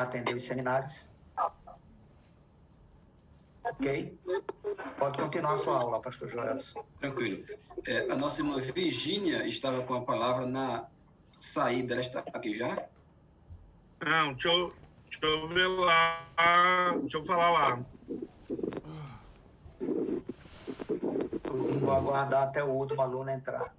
atender os seminários. Ok? Pode continuar a sua aula, pastor Joelson. Tranquilo. A nossa irmã Virgínia estava com a palavra na saída. Ela está aqui já? Não, deixa eu ver lá. Deixa eu falar lá. Eu vou aguardar até o último aluno entrar.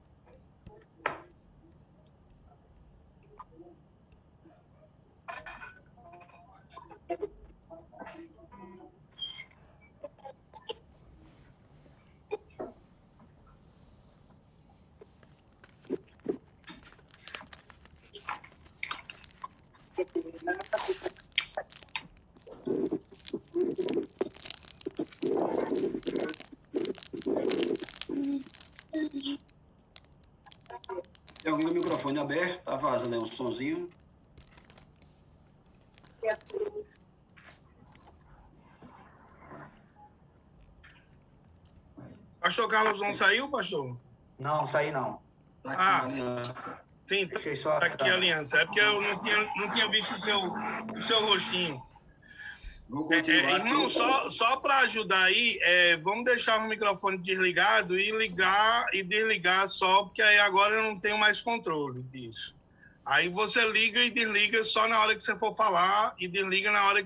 Tem alguém com o microfone aberto? Tá vazando aí um sonzinho. Pastor Carlos não saiu, pastor? Não, saí não. Tá aqui a aliança. Sim, Deixei só tá aqui a aliança. É porque eu não tinha visto o seu rostinho. Vou continuar. Irmão, só para ajudar aí, vamos deixar o microfone desligado e ligar e desligar só, porque aí agora eu não tenho mais controle disso. Aí você liga e desliga só na hora que você for falar e desliga na hora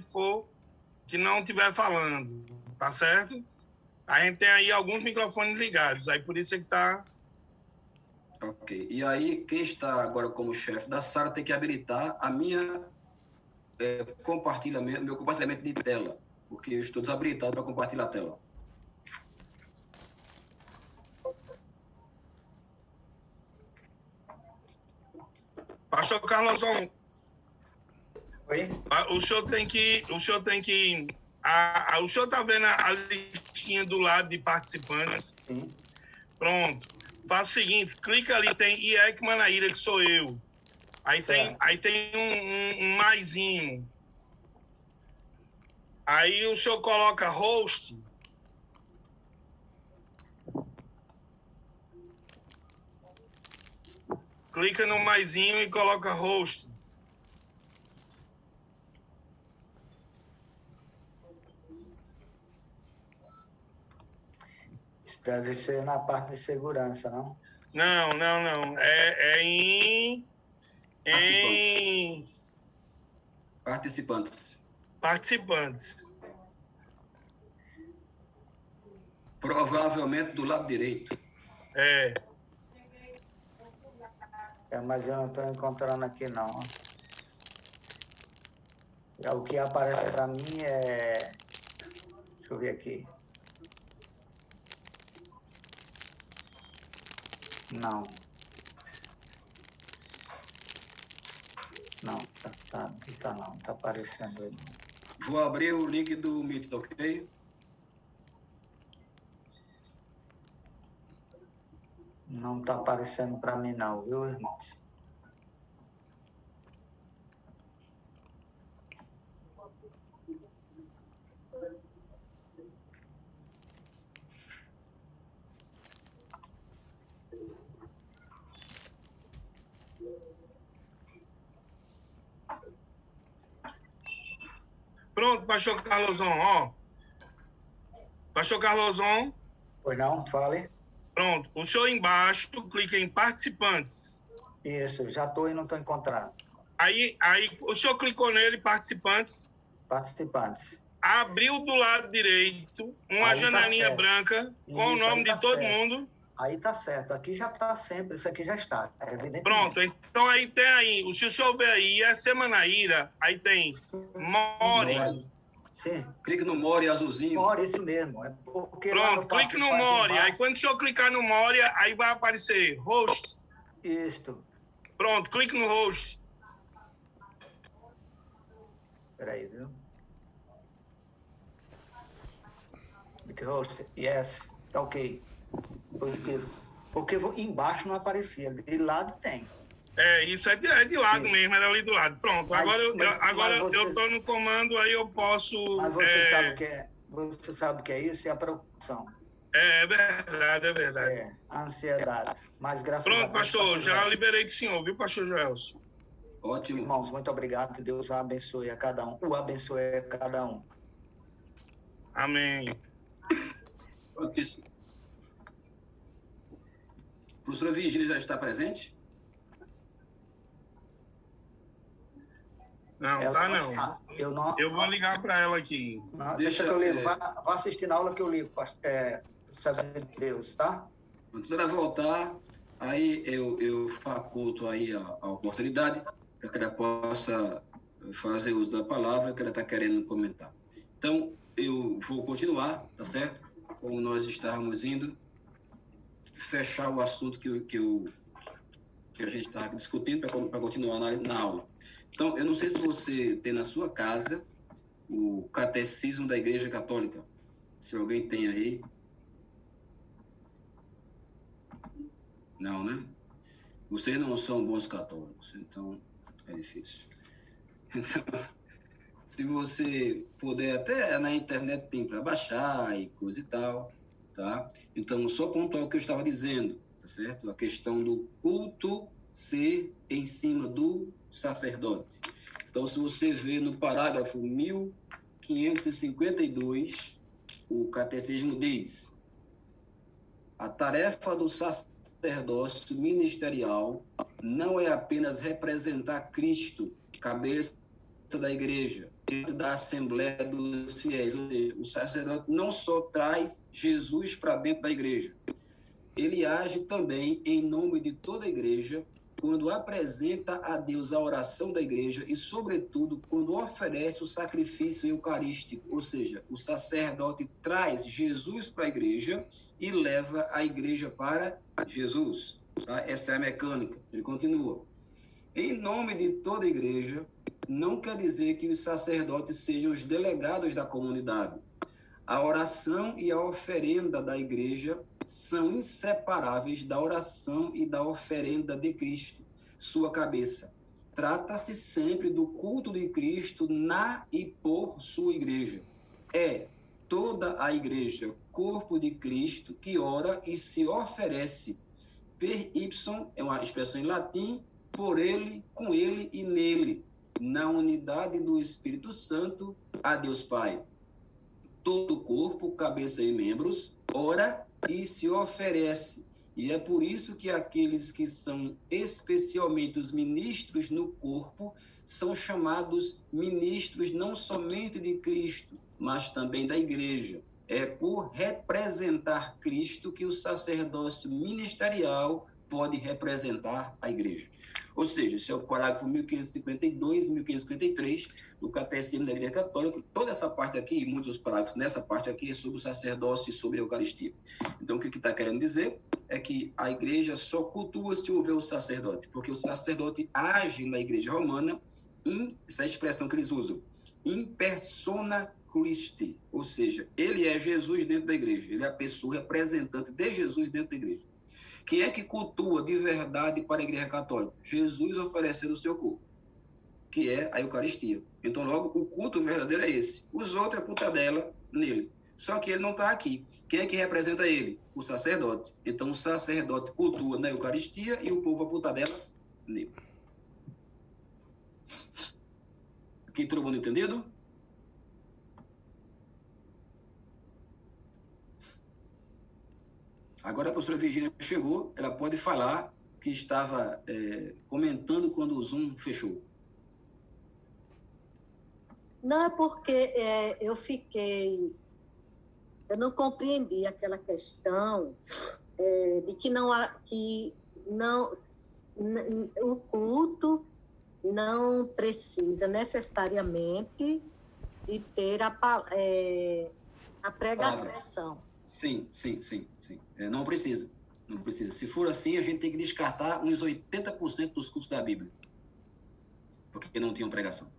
que não estiver falando, tá certo? A gente tem aí alguns microfones ligados, aí por isso é que tá... Ok. E aí, quem está agora como chefe da sala tem que habilitar a minha... meu compartilhamento de tela, porque eu estou desabilitado para compartilhar a tela. Pastor Carlosão, Oi? o senhor está vendo a listinha do lado de participantes? Sim. Pronto. Faça o seguinte, clica ali, tem IEC Manaíra, que sou eu. Aí tem um maisinho. Aí o senhor coloca host. Clica no maisinho e coloca host. Isso deve ser na parte de segurança, não? Não. É em participantes. Provavelmente do lado direito. Mas eu não estou encontrando aqui, não. O que aparece para mim é... Deixa eu ver aqui. Não. Não, não tá aparecendo aí. Vou abrir o link do Meet, ok? Não tá aparecendo para mim não, viu, irmãos? Pronto, pastor Carlosão, ó. Pastor Carlosão. Pois não, fale. Pronto, o senhor embaixo clica em participantes. Isso, já estou e não estou encontrando. Aí o senhor clicou nele, participantes. Participantes. Abriu do lado direito uma aí janelinha tá branca com o nome de todo mundo. Aí tá certo, aqui já está sempre, isso aqui já está, evidentemente. Pronto, então aí tem aí, se o senhor ver aí, é Semanaíra, aí tem More. Sim. Clique no More azulzinho. More, isso mesmo. É porque pronto, clique no More, aí quando o senhor clicar no More, aí vai aparecer Host. Isto. Pronto, clique no Host. Espera aí, viu? Clique Host, yes, tá ok. Positivo. Porque embaixo não aparecia, de lado tem. Isso é de lado mesmo, era ali do lado. Pronto, agora eu estou no comando, aí eu posso... Mas você sabe o que é? Você sabe o que é isso? É a preocupação. É verdade. A ansiedade. Mas graças Pronto, a Deus, pastor, já liberei do senhor, viu, pastor Joelson? Ótimo. Irmãos, muito obrigado. Que Deus o abençoe a cada um. O abençoe a cada um. Amém. Ótimo. Professora Virgínia já está presente? Não, tá não. Eu vou ligar para ela aqui. Não, deixa que eu ligo. Vá assistir na aula que eu ligo, Sabe de Deus, tá? Quando ela voltar, aí eu faculto aí a oportunidade para que ela possa fazer uso da palavra que ela está querendo comentar. Então, eu vou continuar, tá certo? Como nós estávamos indo, fechar o assunto que a gente está discutindo para continuar na aula. Então, eu não sei se você tem na sua casa o Catecismo da Igreja Católica. Se alguém tem aí. Não, né? Vocês não são bons católicos, então é difícil. Então, se você puder, até na internet tem para baixar e coisa e tal, tá? Então, só pontuar o que eu estava dizendo, tá certo? A questão do culto ser em cima do sacerdote. Então, se você vê no parágrafo 1552, o catecismo diz: a tarefa do sacerdócio ministerial não é apenas representar Cristo, cabeça da igreja, da Assembleia dos Fiéis. Ou seja, o sacerdote não só traz Jesus para dentro da igreja, ele age também em nome de toda a igreja, quando apresenta a Deus a oração da igreja e, sobretudo, quando oferece o sacrifício eucarístico, ou seja, o sacerdote traz Jesus para a igreja e leva a igreja para Jesus. Tá? Essa é a mecânica. Ele continua. Em nome de toda a igreja, não quer dizer que os sacerdotes sejam os delegados da comunidade. A oração e a oferenda da igreja são inseparáveis da oração e da oferenda de Cristo, sua cabeça. Trata-se sempre do culto de Cristo na e por sua igreja. É toda a igreja, corpo de Cristo, que ora e se oferece. Per ipsum é uma expressão em latim, por ele, com ele e nele, na unidade do Espírito Santo, a Deus Pai. Todo o corpo, cabeça e membros, ora e se oferece. E é por isso que aqueles que são especialmente os ministros no corpo são chamados ministros não somente de Cristo, mas também da igreja. É por representar Cristo que o sacerdócio ministerial pode representar a igreja. Ou seja, esse é o parágrafo 1552 e 1553 do Catecismo da Igreja Católica. Toda essa parte aqui, e muitos dos parágrafos nessa parte aqui, é sobre o sacerdócio e sobre a Eucaristia. Então, o que está querendo dizer é que a igreja só cultua se houver o sacerdote, porque o sacerdote age na igreja romana, essa é a expressão que eles usam, in persona Christi, ou seja, ele é Jesus dentro da igreja, ele é a pessoa representante de Jesus dentro da igreja. Quem é que cultua de verdade para a Igreja Católica? Jesus oferecendo o seu corpo, que é a Eucaristia. Então, logo, o culto verdadeiro é esse. Os outros é putadela nele. Só que ele não está aqui. Quem é que representa ele? O sacerdote. Então, o sacerdote cultua na Eucaristia e o povo a putadela nele. Aqui, todo mundo entendido? Agora a professora Virgínia chegou, ela pode falar que estava comentando quando o Zoom fechou. Não, é porque eu não compreendi aquela questão de que o culto não precisa necessariamente de ter a pregação. Sim. Não precisa. Se for assim, a gente tem que descartar uns 80% dos cultos da Bíblia. Porque não tinham pregação.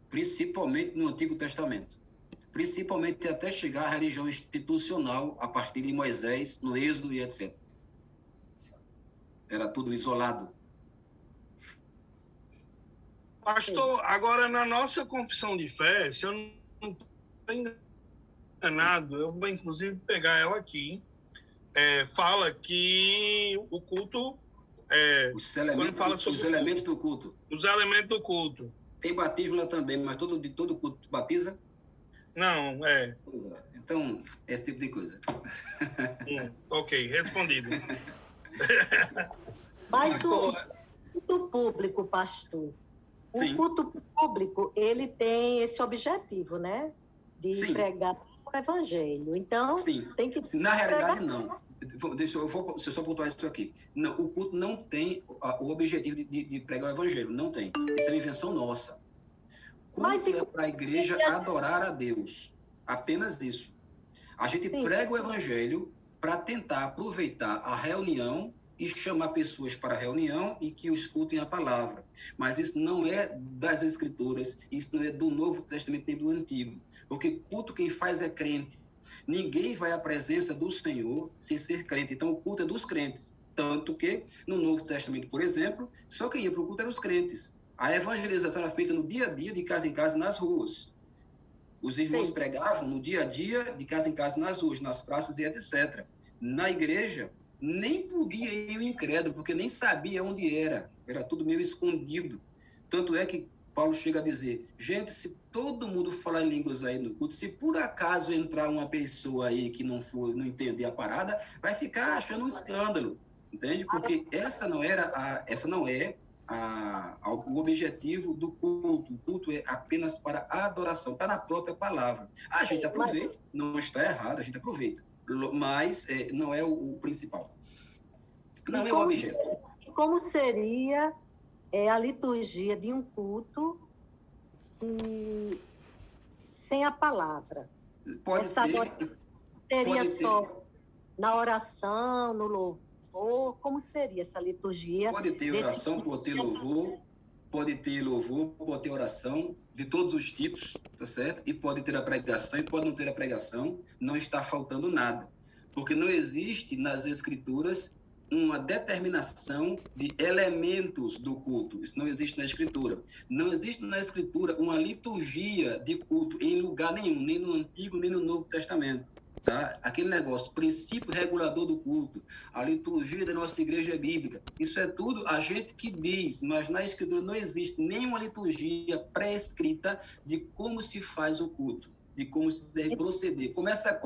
Principalmente no Antigo Testamento. Principalmente até chegar à religião institucional a partir de Moisés, no Êxodo e etc. Era tudo isolado. Pastor, agora na nossa confissão de fé, se eu não estou enganado, eu vou inclusive pegar ela aqui, fala que o culto quando fala sobre os elementos do culto. Os elementos do culto. Tem batismo lá também, mas todo culto batiza? Não, Então, esse tipo de coisa. Ok, respondido. Mas o culto público, pastor, Sim. o culto público, ele tem esse objetivo, né? De Sim. pregar o evangelho. Então, Sim. tem que... Na realidade, não. Deixa eu só pontuar isso aqui. Não, o culto não tem o objetivo de pregar o evangelho. Não tem. Isso é uma invenção nossa. Culto é para a igreja adorar a Deus. Apenas isso. A gente prega o evangelho para tentar aproveitar a reunião e chamar pessoas para a reunião e que escutem a palavra. Mas isso não é das Escrituras, isso não é do Novo Testamento nem do Antigo. Porque culto quem faz é crente. Ninguém vai à presença do Senhor sem ser crente. Então o culto é dos crentes. Tanto que no Novo Testamento, por exemplo, só quem ia para o culto eram os crentes. A evangelização era feita no dia a dia, de casa em casa, nas ruas. Os irmãos pregavam no dia a dia, de casa em casa, nas ruas, nas praças e etc. Na igreja, nem podia ir o incrédulo, porque nem sabia onde era. Era tudo meio escondido. Tanto é que Paulo chega a dizer, gente, se todo mundo falar em línguas aí no culto, se por acaso entrar uma pessoa aí que não entender a parada, vai ficar achando um escândalo. Entende? Porque essa não é o objetivo do culto. O culto é apenas para a adoração, está na própria palavra. A gente aproveita, não está errado, a gente aproveita, mas não é o principal. Não é o objeto. Como seria a liturgia de um culto sem a palavra? Seria só na oração, no louvor? Como seria essa liturgia? Pode ter oração, pode ter louvor, pode ter oração, de todos os tipos, tá certo? E pode ter a pregação, e pode não ter a pregação, não está faltando nada. Porque não existe nas Escrituras uma determinação de elementos do culto. Isso não existe na Escritura. Não existe na Escritura uma liturgia de culto em lugar nenhum, nem no Antigo, nem no Novo Testamento. Tá? Aquele negócio, princípio regulador do culto, a liturgia da nossa igreja bíblica, isso é tudo a gente que diz, mas na Escritura não existe nenhuma liturgia pré-escrita de como se faz o culto, de como se deve proceder. Começa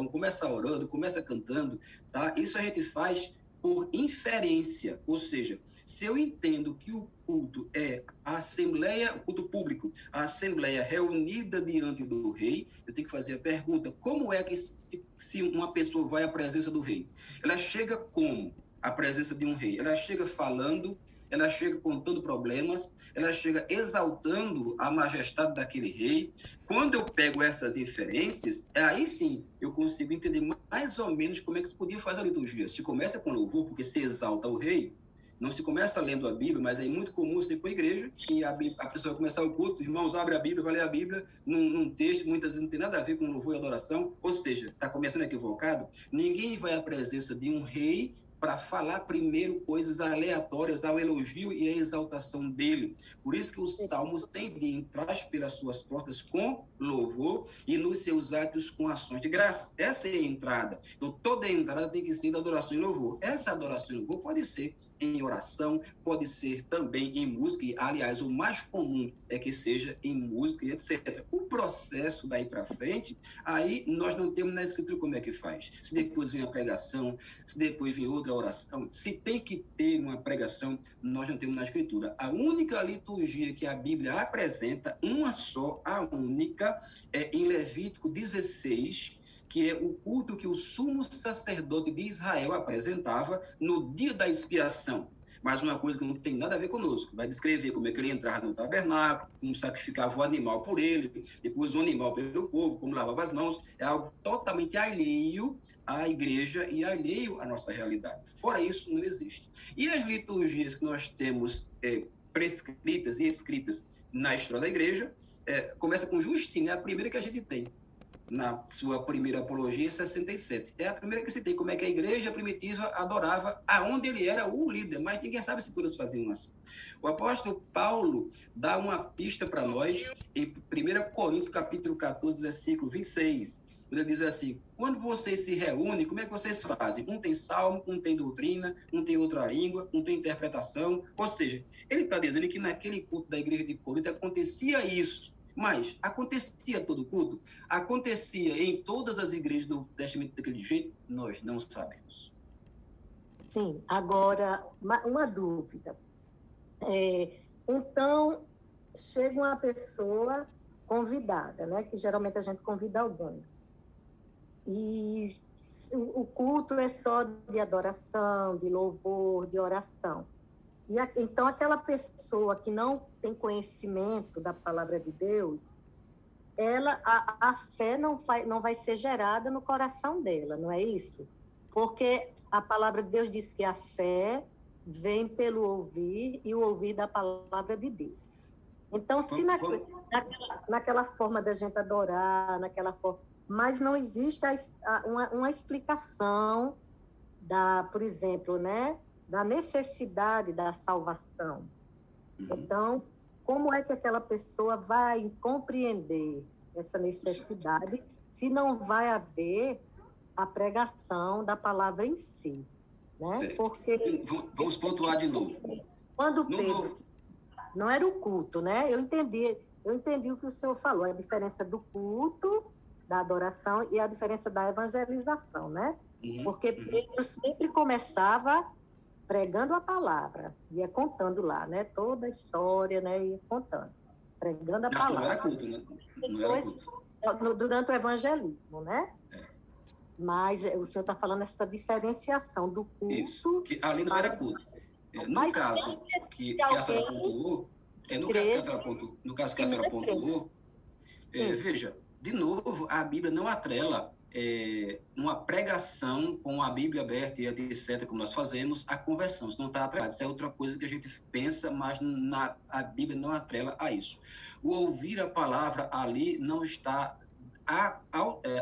orando, começa cantando, tá? Isso a gente faz por inferência, ou seja, se eu entendo que o culto é a assembleia, o culto público, a assembleia reunida diante do rei, eu tenho que fazer a pergunta, como é que se uma pessoa vai à presença do rei? Ela chega como? A presença de um rei? Ela chega falando, ela chega contando problemas, ela chega exaltando a majestade daquele rei. Quando eu pego essas inferências, aí sim eu consigo entender mais ou menos como é que se podia fazer a liturgia. Se começa com louvor, porque se exalta o rei, não se começa lendo a Bíblia, mas é muito comum você ir para a igreja e a pessoa começar o culto, irmãos, abre a Bíblia, vai ler a Bíblia num texto, muitas vezes não tem nada a ver com louvor e adoração, ou seja, está começando equivocado. Ninguém vai à presença de um rei para falar primeiro coisas aleatórias ao elogio e à exaltação dele. Por isso que os salmos têm de entrar pelas suas portas com louvor e nos seus atos com ações de graça. Essa é a entrada. Então, toda entrada tem que ser da adoração e louvor. Essa adoração e louvor pode ser em oração, pode ser também em música, e, aliás, o mais comum é que seja em música e etc. O processo daí para frente, aí nós não temos na Escritura como é que faz. Se depois vem a pregação, se depois vem outra oração, se tem que ter uma pregação, nós não temos na Escritura. A única liturgia que a Bíblia apresenta, uma só, a única, é em Levítico 16, que é o culto que o sumo sacerdote de Israel apresentava no dia da expiação. Mas uma coisa que não tem nada a ver conosco. Vai descrever como é que ele entrava no tabernáculo, como sacrificava o animal por ele, depois o animal pelo povo, como lavava as mãos. É algo totalmente alheio à igreja e alheio à nossa realidade. Fora isso, não existe. E as liturgias que nós temos prescritas e escritas na história da igreja, começa com Justino, é a primeira que a gente tem. Na sua primeira apologia, 67. É a primeira que se tem, como é que a igreja primitiva adorava aonde ele era o líder, mas ninguém sabe se todos faziam assim. O apóstolo Paulo dá uma pista para nós em 1 Coríntios, capítulo 14, versículo 26. Ele diz assim, quando vocês se reúnem, como é que vocês fazem? Um tem salmo, um tem doutrina, um tem outra língua, um tem interpretação. Ou seja, ele está dizendo que naquele culto da igreja de Corinto acontecia isso. Mas acontecia todo culto? Acontecia em todas as igrejas do Novo Testamento daquele jeito? Nós não sabemos. Sim, agora, uma dúvida. Então, chega uma pessoa convidada, né? Que geralmente a gente convida alguém. E o culto é só de adoração, de louvor, de oração. Então, aquela pessoa que não tem conhecimento da palavra de Deus, a fé não vai ser gerada no coração dela, não é isso? Porque a palavra de Deus diz que a fé vem pelo ouvir e o ouvir da palavra de Deus. Então, se naquela forma da gente adorar, naquela forma, mas não existe uma explicação por exemplo, né, da necessidade da salvação. Então, como é que aquela pessoa vai compreender essa necessidade se não vai haver a pregação da palavra em si, né? Porque vamos pontuar de novo. Quando Pedro não era o culto, né? Eu entendi o que o senhor falou, a diferença do culto, da adoração e a diferença da evangelização, né? Porque Pedro sempre começava pregando a palavra, ia contando lá, né? Toda a história, né? Ia contando, pregando a palavra. Não era culto, né? Não era culto. Durante o evangelismo, né? Mas o senhor está falando essa diferenciação do culto. Isso, que ali não era culto. No caso que a senhora pontuou, no caso que a senhora pontuou, veja, de novo, a Bíblia não atrela uma pregação com a Bíblia aberta e etc., como nós fazemos, a conversão. Isso não está atrelado. Isso é outra coisa que a gente pensa, mas a Bíblia não atrela a isso. O ouvir a palavra ali não está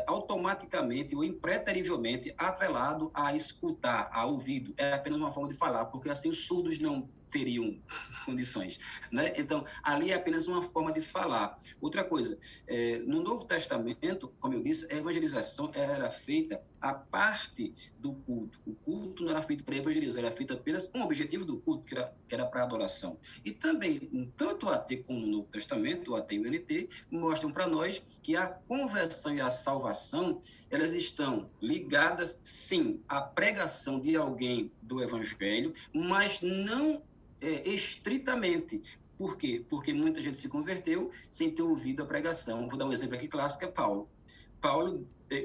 automaticamente ou impreterivelmente atrelado a escutar, a ouvido. É apenas uma forma de falar, porque assim os surdos não teriam condições, né? Então, ali é apenas uma forma de falar. Outra coisa, no Novo Testamento, como eu disse, a evangelização era feita a parte do culto. O culto não era feito para evangelizar, era feito apenas com o objetivo do culto, que era para adoração. E também, tanto o AT como no Novo Testamento, o AT e o NT, mostram para nós que a conversão e a salvação, elas estão ligadas, sim, à pregação de alguém do evangelho, mas não estritamente. Por quê? Porque muita gente se converteu sem ter ouvido a pregação. Vou dar um exemplo aqui clássico, é Paulo.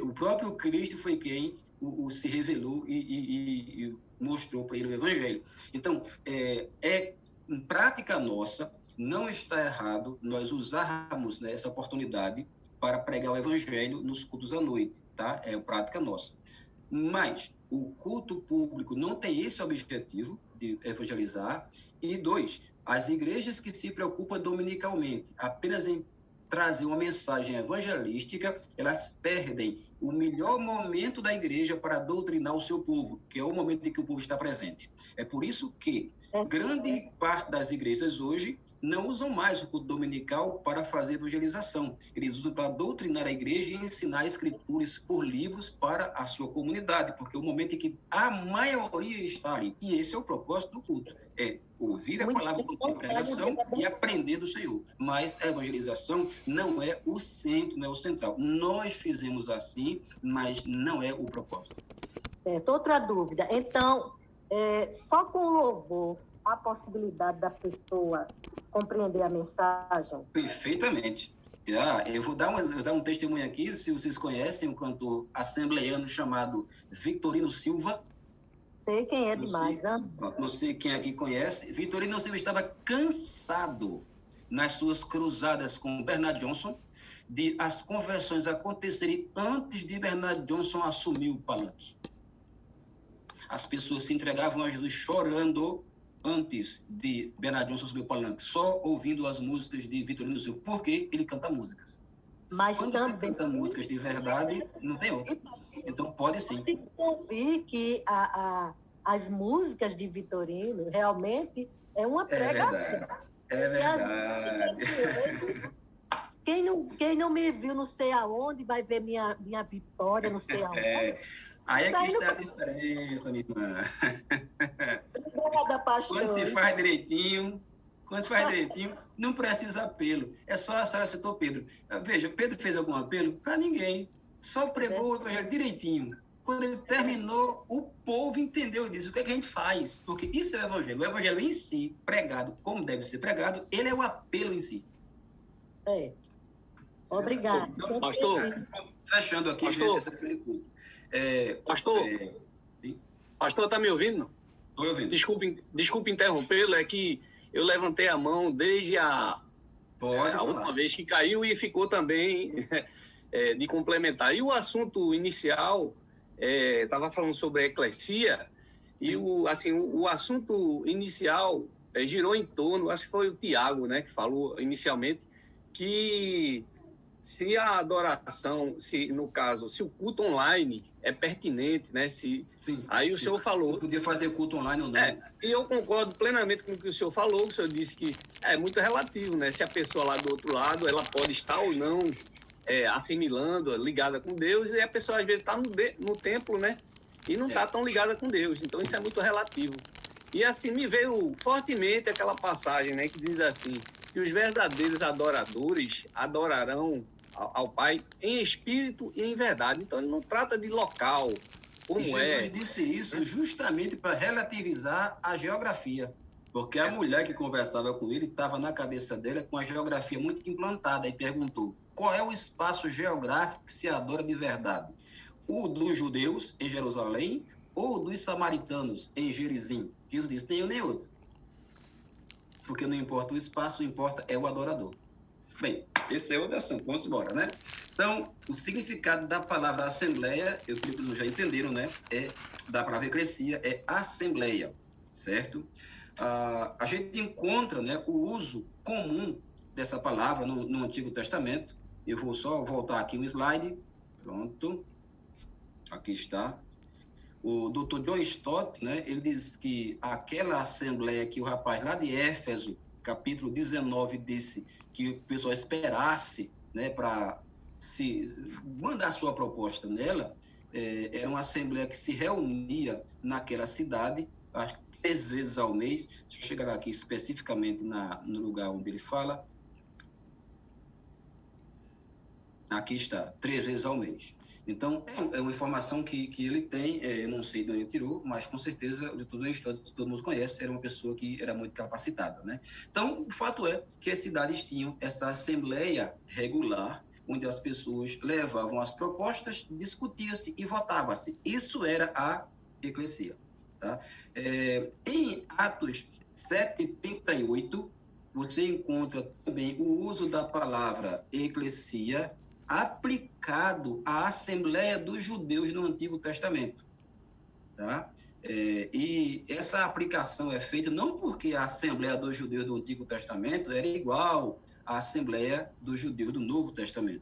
O próprio Cristo foi quem se revelou e mostrou para ele o evangelho. Então, em prática nossa, não está errado nós usarmos, né, essa oportunidade para pregar o evangelho nos cultos à noite, tá? É prática nossa. Mas o culto público não tem esse objetivo de evangelizar. E 2, as igrejas que se preocupam dominicalmente apenas em trazer uma mensagem evangelística, elas perdem o melhor momento da igreja para doutrinar o seu povo, que é o momento em que o povo está presente. É por isso que grande parte das igrejas hoje não usam mais o culto dominical para fazer evangelização. Eles usam para doutrinar a igreja e ensinar escrituras por livros para a sua comunidade, porque é o momento em que a maioria está ali. E esse é o propósito do culto, é ouvir a palavra com pregação e aprender do Senhor. Mas a evangelização não é o centro, não é o central. Nós fizemos assim, mas não é o propósito. Certo. Outra dúvida. Então, só com o louvor, há a possibilidade da pessoa compreender a mensagem? Perfeitamente. Eu vou dar um testemunho aqui, se vocês conhecem um cantor assembleiano chamado Victorino Silva. Sei quem é demais. Não sei quem aqui conhece. Victorino Silva estava cansado nas suas cruzadas com Bernard Johnson de as conversões acontecerem antes de Bernard Johnson assumir o palanque. As pessoas se entregavam a Jesus chorando antes de Bernard Johnson subir o palanque, só ouvindo as músicas de Victorino Silva, porque ele canta músicas. Mas quando também você canta músicas de verdade, não tem outra. Então, pode sim. Tem que ouvir que as músicas de Victorino realmente é uma pregação. É verdade. Quem não me viu não sei aonde, vai ver minha vitória não sei aonde. Aí é que está a diferença, minha irmã. Obrigada, pastor. Quando se faz direitinho, não precisa apelo. É só a senhora citou Pedro. Veja, Pedro fez algum apelo? Para ninguém. Só pregou o evangelho direitinho. Quando ele terminou, o povo entendeu disso. O que é que a gente faz? Porque isso é o evangelho. O evangelho em si, pregado como deve ser pregado, ele é o apelo em si. Obrigado. Então, pastor, fechando aqui, pastor, pastor, está me ouvindo? Estou ouvindo. Desculpe interrompê-lo, é que eu levantei a mão desde a última vez que caiu e ficou também de complementar. E o assunto inicial, estava falando sobre a eclesia, e o assunto inicial girou em torno, acho que foi o Tiago, né, que falou inicialmente, que se a adoração, no caso, se o culto online é pertinente, né? Aí o senhor falou... Se podia fazer culto online ou não. E eu concordo plenamente com o que o senhor falou. O senhor disse que é muito relativo, né? Se a pessoa lá do outro lado, ela pode estar ou não assimilando, ligada com Deus, e a pessoa às vezes está no templo, né? E não está tão ligada com Deus. Então isso é muito relativo. E assim me veio fortemente aquela passagem, né? Que diz assim, que os verdadeiros adoradores adorarão ao Pai em espírito e em verdade. Então ele não trata de local, como Jesus disse isso justamente para relativizar a geografia, porque a mulher que conversava com ele estava na cabeça dele com a geografia muito implantada e perguntou: qual é o espaço geográfico que se adora de verdade? O dos judeus em Jerusalém ou dos samaritanos em Gerizim? Jesus disse: nenhum nem outro. Porque não importa o espaço, o importa é o adorador. Bem, esse é outro assunto, vamos embora, né? Então, o significado da palavra assembleia, eu creio que vocês já entenderam, né? Da palavra eclesia, é assembleia, certo? A gente encontra, né, o uso comum dessa palavra no Antigo Testamento. Eu vou só voltar aqui um slide. Pronto. Aqui está. O Dr. John Stott, né, ele diz que aquela assembleia que o rapaz lá de Éfeso, capítulo 19, disse que o pessoal esperasse, né, para se mandar sua proposta nela, era uma assembleia que se reunia naquela cidade, acho que 3 vezes ao mês. Deixa eu chegar aqui especificamente no lugar onde ele fala. Aqui está, 3 vezes ao mês. Então, é uma informação que ele tem, eu não sei de onde ele tirou, mas com certeza, de todo mundo conhece, era uma pessoa que era muito capacitada, né? Então, o fato é que as cidades tinham essa assembleia regular, onde as pessoas levavam as propostas, discutia-se e votava-se. Isso era a eclesia, tá? Em Atos 7:38, você encontra também o uso da palavra eclesia aplicado à Assembleia dos Judeus no Antigo Testamento, tá? E essa aplicação é feita não porque a Assembleia dos Judeus do Antigo Testamento era igual à Assembleia dos Judeus do Novo Testamento.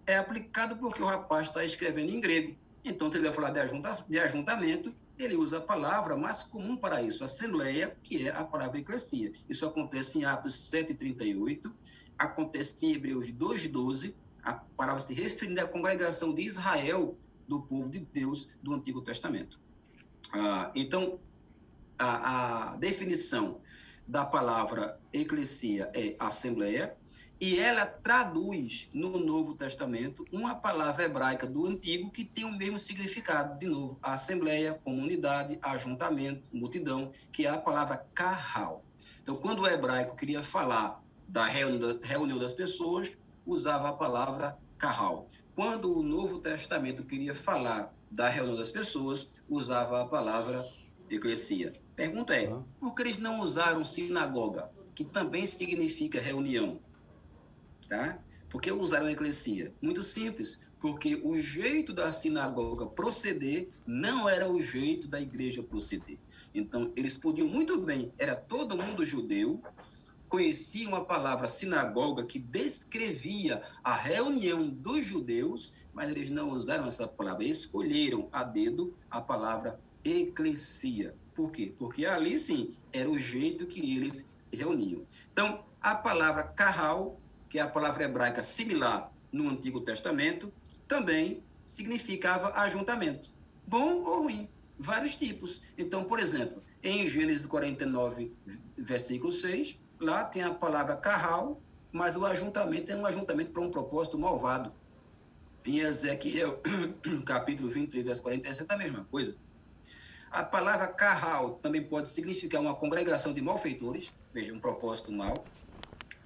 É aplicado porque o rapaz está escrevendo em grego. Então, se ele vai falar de ajuntamento, ele usa a palavra mais comum para isso, assembleia, que é a palavra eclesia. Isso acontece em Atos 7:38, acontece em Hebreus 2:12, a palavra se referindo à congregação de Israel, do povo de Deus do Antigo Testamento. Então, a definição da palavra eclesia é assembleia, e ela traduz no Novo Testamento uma palavra hebraica do Antigo que tem o mesmo significado, de novo, assembleia, comunidade, ajuntamento, multidão, que é a palavra kahal. Então, quando o hebraico queria falar da reunião das pessoas, usava a palavra kahal. Quando o Novo Testamento queria falar da reunião das pessoas, usava a palavra eclesia. Pergunta é, por que eles não usaram sinagoga, que também significa reunião? Tá? Por que usaram eclesia? Muito simples, porque o jeito da sinagoga proceder não era o jeito da igreja proceder. Então, eles podiam muito bem, era todo mundo judeu, conheciam a palavra sinagoga, que descrevia a reunião dos judeus, mas eles não usaram essa palavra, escolheram a dedo a palavra eclesia. Por quê? Porque ali, sim, era o jeito que eles se reuniam. Então, a palavra kahal, que é a palavra hebraica similar no Antigo Testamento, também significava ajuntamento. Bom ou ruim, vários tipos. Então, por exemplo, em Gênesis 49, versículo 6, lá tem a palavra carral, mas o ajuntamento é um ajuntamento para um propósito malvado. Em Ezequiel, capítulo 23, verso 47, é a mesma coisa. A palavra carral também pode significar uma congregação de malfeitores, veja, um propósito mau.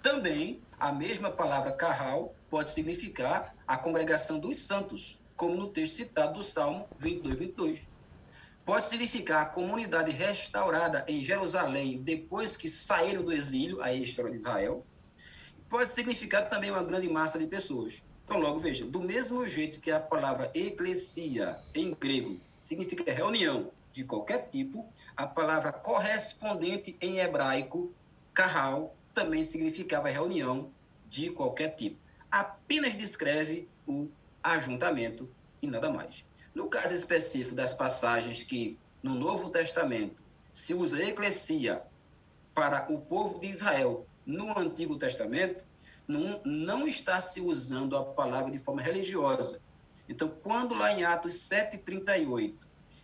Também, a mesma palavra carral pode significar a congregação dos santos, como no texto citado do Salmo 22. Pode significar a comunidade restaurada em Jerusalém depois que saíram do exílio, aí a história de Israel. Pode significar também uma grande massa de pessoas. Então, logo, veja, do mesmo jeito que a palavra eclesia, em grego, significa reunião de qualquer tipo, a palavra correspondente em hebraico, carral, também significava reunião de qualquer tipo. Apenas descreve o ajuntamento e nada mais. No caso específico das passagens que no Novo Testamento se usa eclesia para o povo de Israel no Antigo Testamento, não está se usando a palavra de forma religiosa. Então, quando lá em Atos 7:38,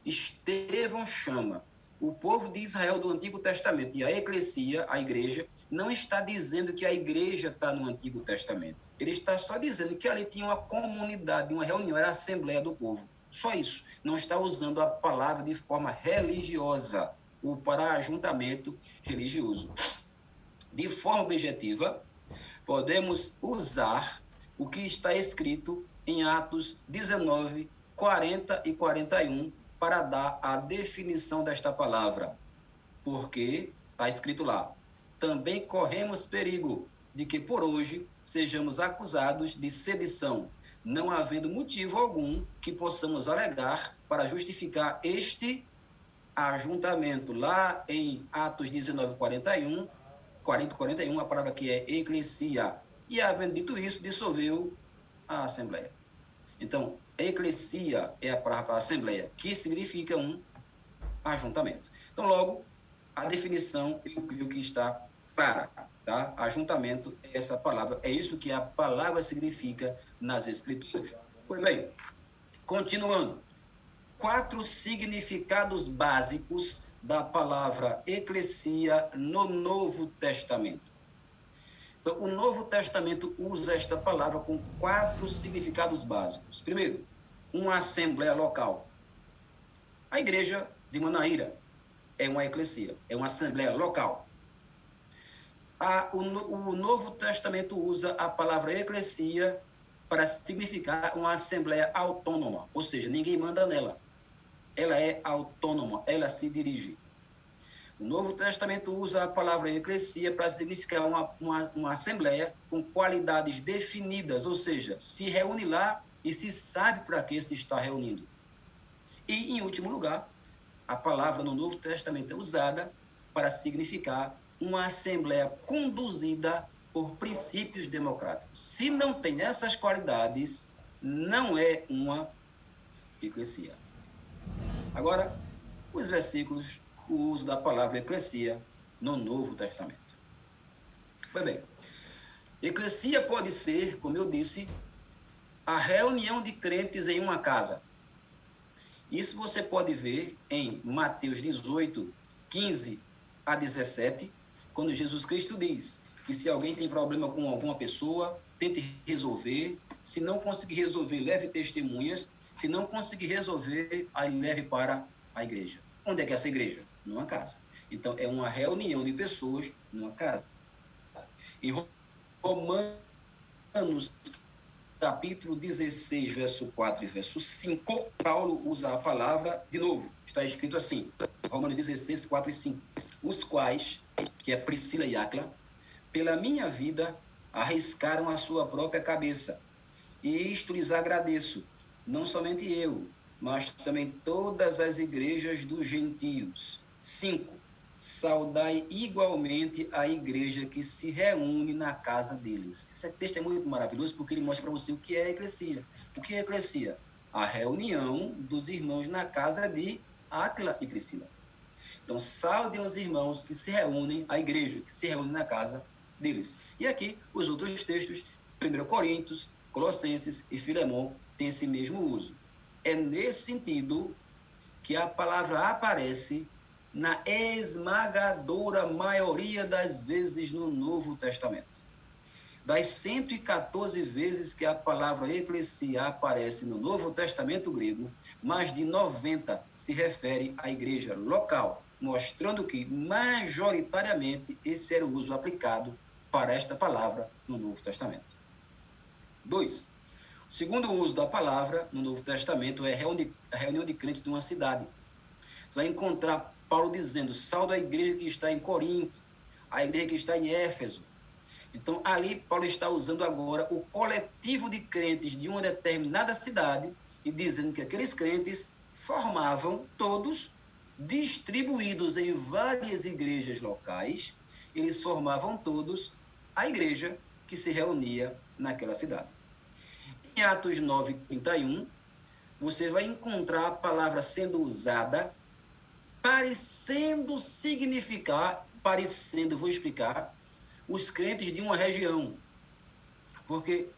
Estevão chama o povo de Israel do Antigo Testamento e a eclesia, a igreja, não está dizendo que a igreja está no Antigo Testamento. Ele está só dizendo que ali tinha uma comunidade, uma reunião, era a Assembleia do Povo. Só isso. Não está usando a palavra de forma religiosa ou para ajuntamento religioso. De forma objetiva, podemos usar o que está escrito em Atos 19, 40 e 41 para dar a definição desta palavra. Porque está escrito lá: também corremos perigo de que por hoje sejamos acusados de sedição, não havendo motivo algum que possamos alegar para justificar este ajuntamento. Lá em Atos 19, 40 e 41, a palavra que é eclesia. E havendo dito isso, dissolveu a Assembleia. Então, eclesia é a palavra para a Assembleia, que significa um ajuntamento. Então, logo, a definição, eu creio que está clara, tá? Ajuntamento é essa palavra, é isso que a palavra significa nas Escrituras. Pois bem, continuando. 4 significados básicos da palavra eclesia no Novo Testamento. Então, o Novo Testamento usa esta palavra com 4 significados básicos. Primeiro, uma assembleia local. A igreja de Manaíra é uma eclesia, é uma assembleia local. O Novo Testamento usa a palavra eclesia para significar uma assembleia autônoma, ou seja, ninguém manda nela. Ela é autônoma, ela se dirige. O Novo Testamento usa a palavra eclesia para significar uma assembleia com qualidades definidas, ou seja, se reúne lá e se sabe para que se está reunindo. E, em último lugar, a palavra no Novo Testamento é usada para significar uma assembleia conduzida por princípios democráticos. Se não tem essas qualidades, não é uma eclesia. Agora, os versículos, o uso da palavra eclesia no Novo Testamento. Pois bem, eclesia pode ser, como eu disse, a reunião de crentes em uma casa. Isso você pode ver em Mateus 18, 15 a 17, quando Jesus Cristo diz que se alguém tem problema com alguma pessoa, tente resolver. Se não conseguir resolver, leve testemunhas. Se não conseguir resolver, aí leve para a igreja. Onde é que é essa igreja? Numa casa. Então, é uma reunião de pessoas numa casa. Em Romanos, capítulo 16, verso 4 e verso 5, Paulo usa a palavra de novo. Está escrito assim, Romanos 16, 4 e 5. Os quais, que é Priscila e Áquila, pela minha vida, arriscaram a sua própria cabeça. E isto lhes agradeço, não somente eu, mas também todas as igrejas dos gentios. 5. Saudai igualmente a igreja que se reúne na casa deles. Esse texto é muito maravilhoso porque ele mostra para você o que é a eclesia. O que é a eclesia? A reunião dos irmãos na casa de Áquila e Priscila. Então, saudem os irmãos que se reúnem, a igreja que se reúne na casa deles. E aqui, os outros textos, 1 Coríntios, Colossenses e Filemão, têm esse mesmo uso. É nesse sentido que a palavra aparece na esmagadora maioria das vezes no Novo Testamento. Das 114 vezes que a palavra eclesia aparece no Novo Testamento grego, mais de 90 se refere à igreja local, mostrando que, majoritariamente, esse era o uso aplicado para esta palavra no Novo Testamento. 2. O segundo uso da palavra no Novo Testamento é a reunião de crentes de uma cidade. Você vai encontrar Paulo dizendo: salve a igreja que está em Corinto, a igreja que está em Éfeso. Então, ali, Paulo está usando agora o coletivo de crentes de uma determinada cidade e dizendo que aqueles crentes formavam todos, distribuídos em várias igrejas locais, eles formavam todos a igreja que se reunia naquela cidade. Em Atos 9:31, você vai encontrar a palavra sendo usada, parecendo significar, vou explicar, os crentes de uma região. Porque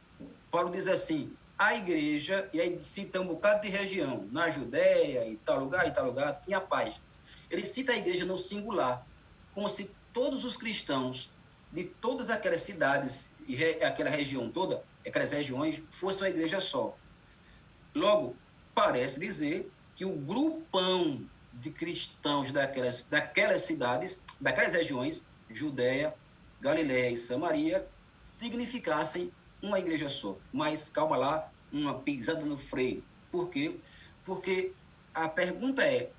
Paulo diz assim, a igreja, e aí cita um bocado de região, na Judéia, em tal lugar, tinha paz. Ele cita a igreja no singular, como se todos os cristãos de todas aquelas cidades e aquela região toda, aquelas regiões, fossem uma igreja só. Logo, parece dizer que o grupão de cristãos daquelas cidades, daquelas regiões, Judéia, Galiléia e Samaria, significassem uma igreja só. Mas, calma lá, uma pisada no freio. Por quê? Porque a pergunta é,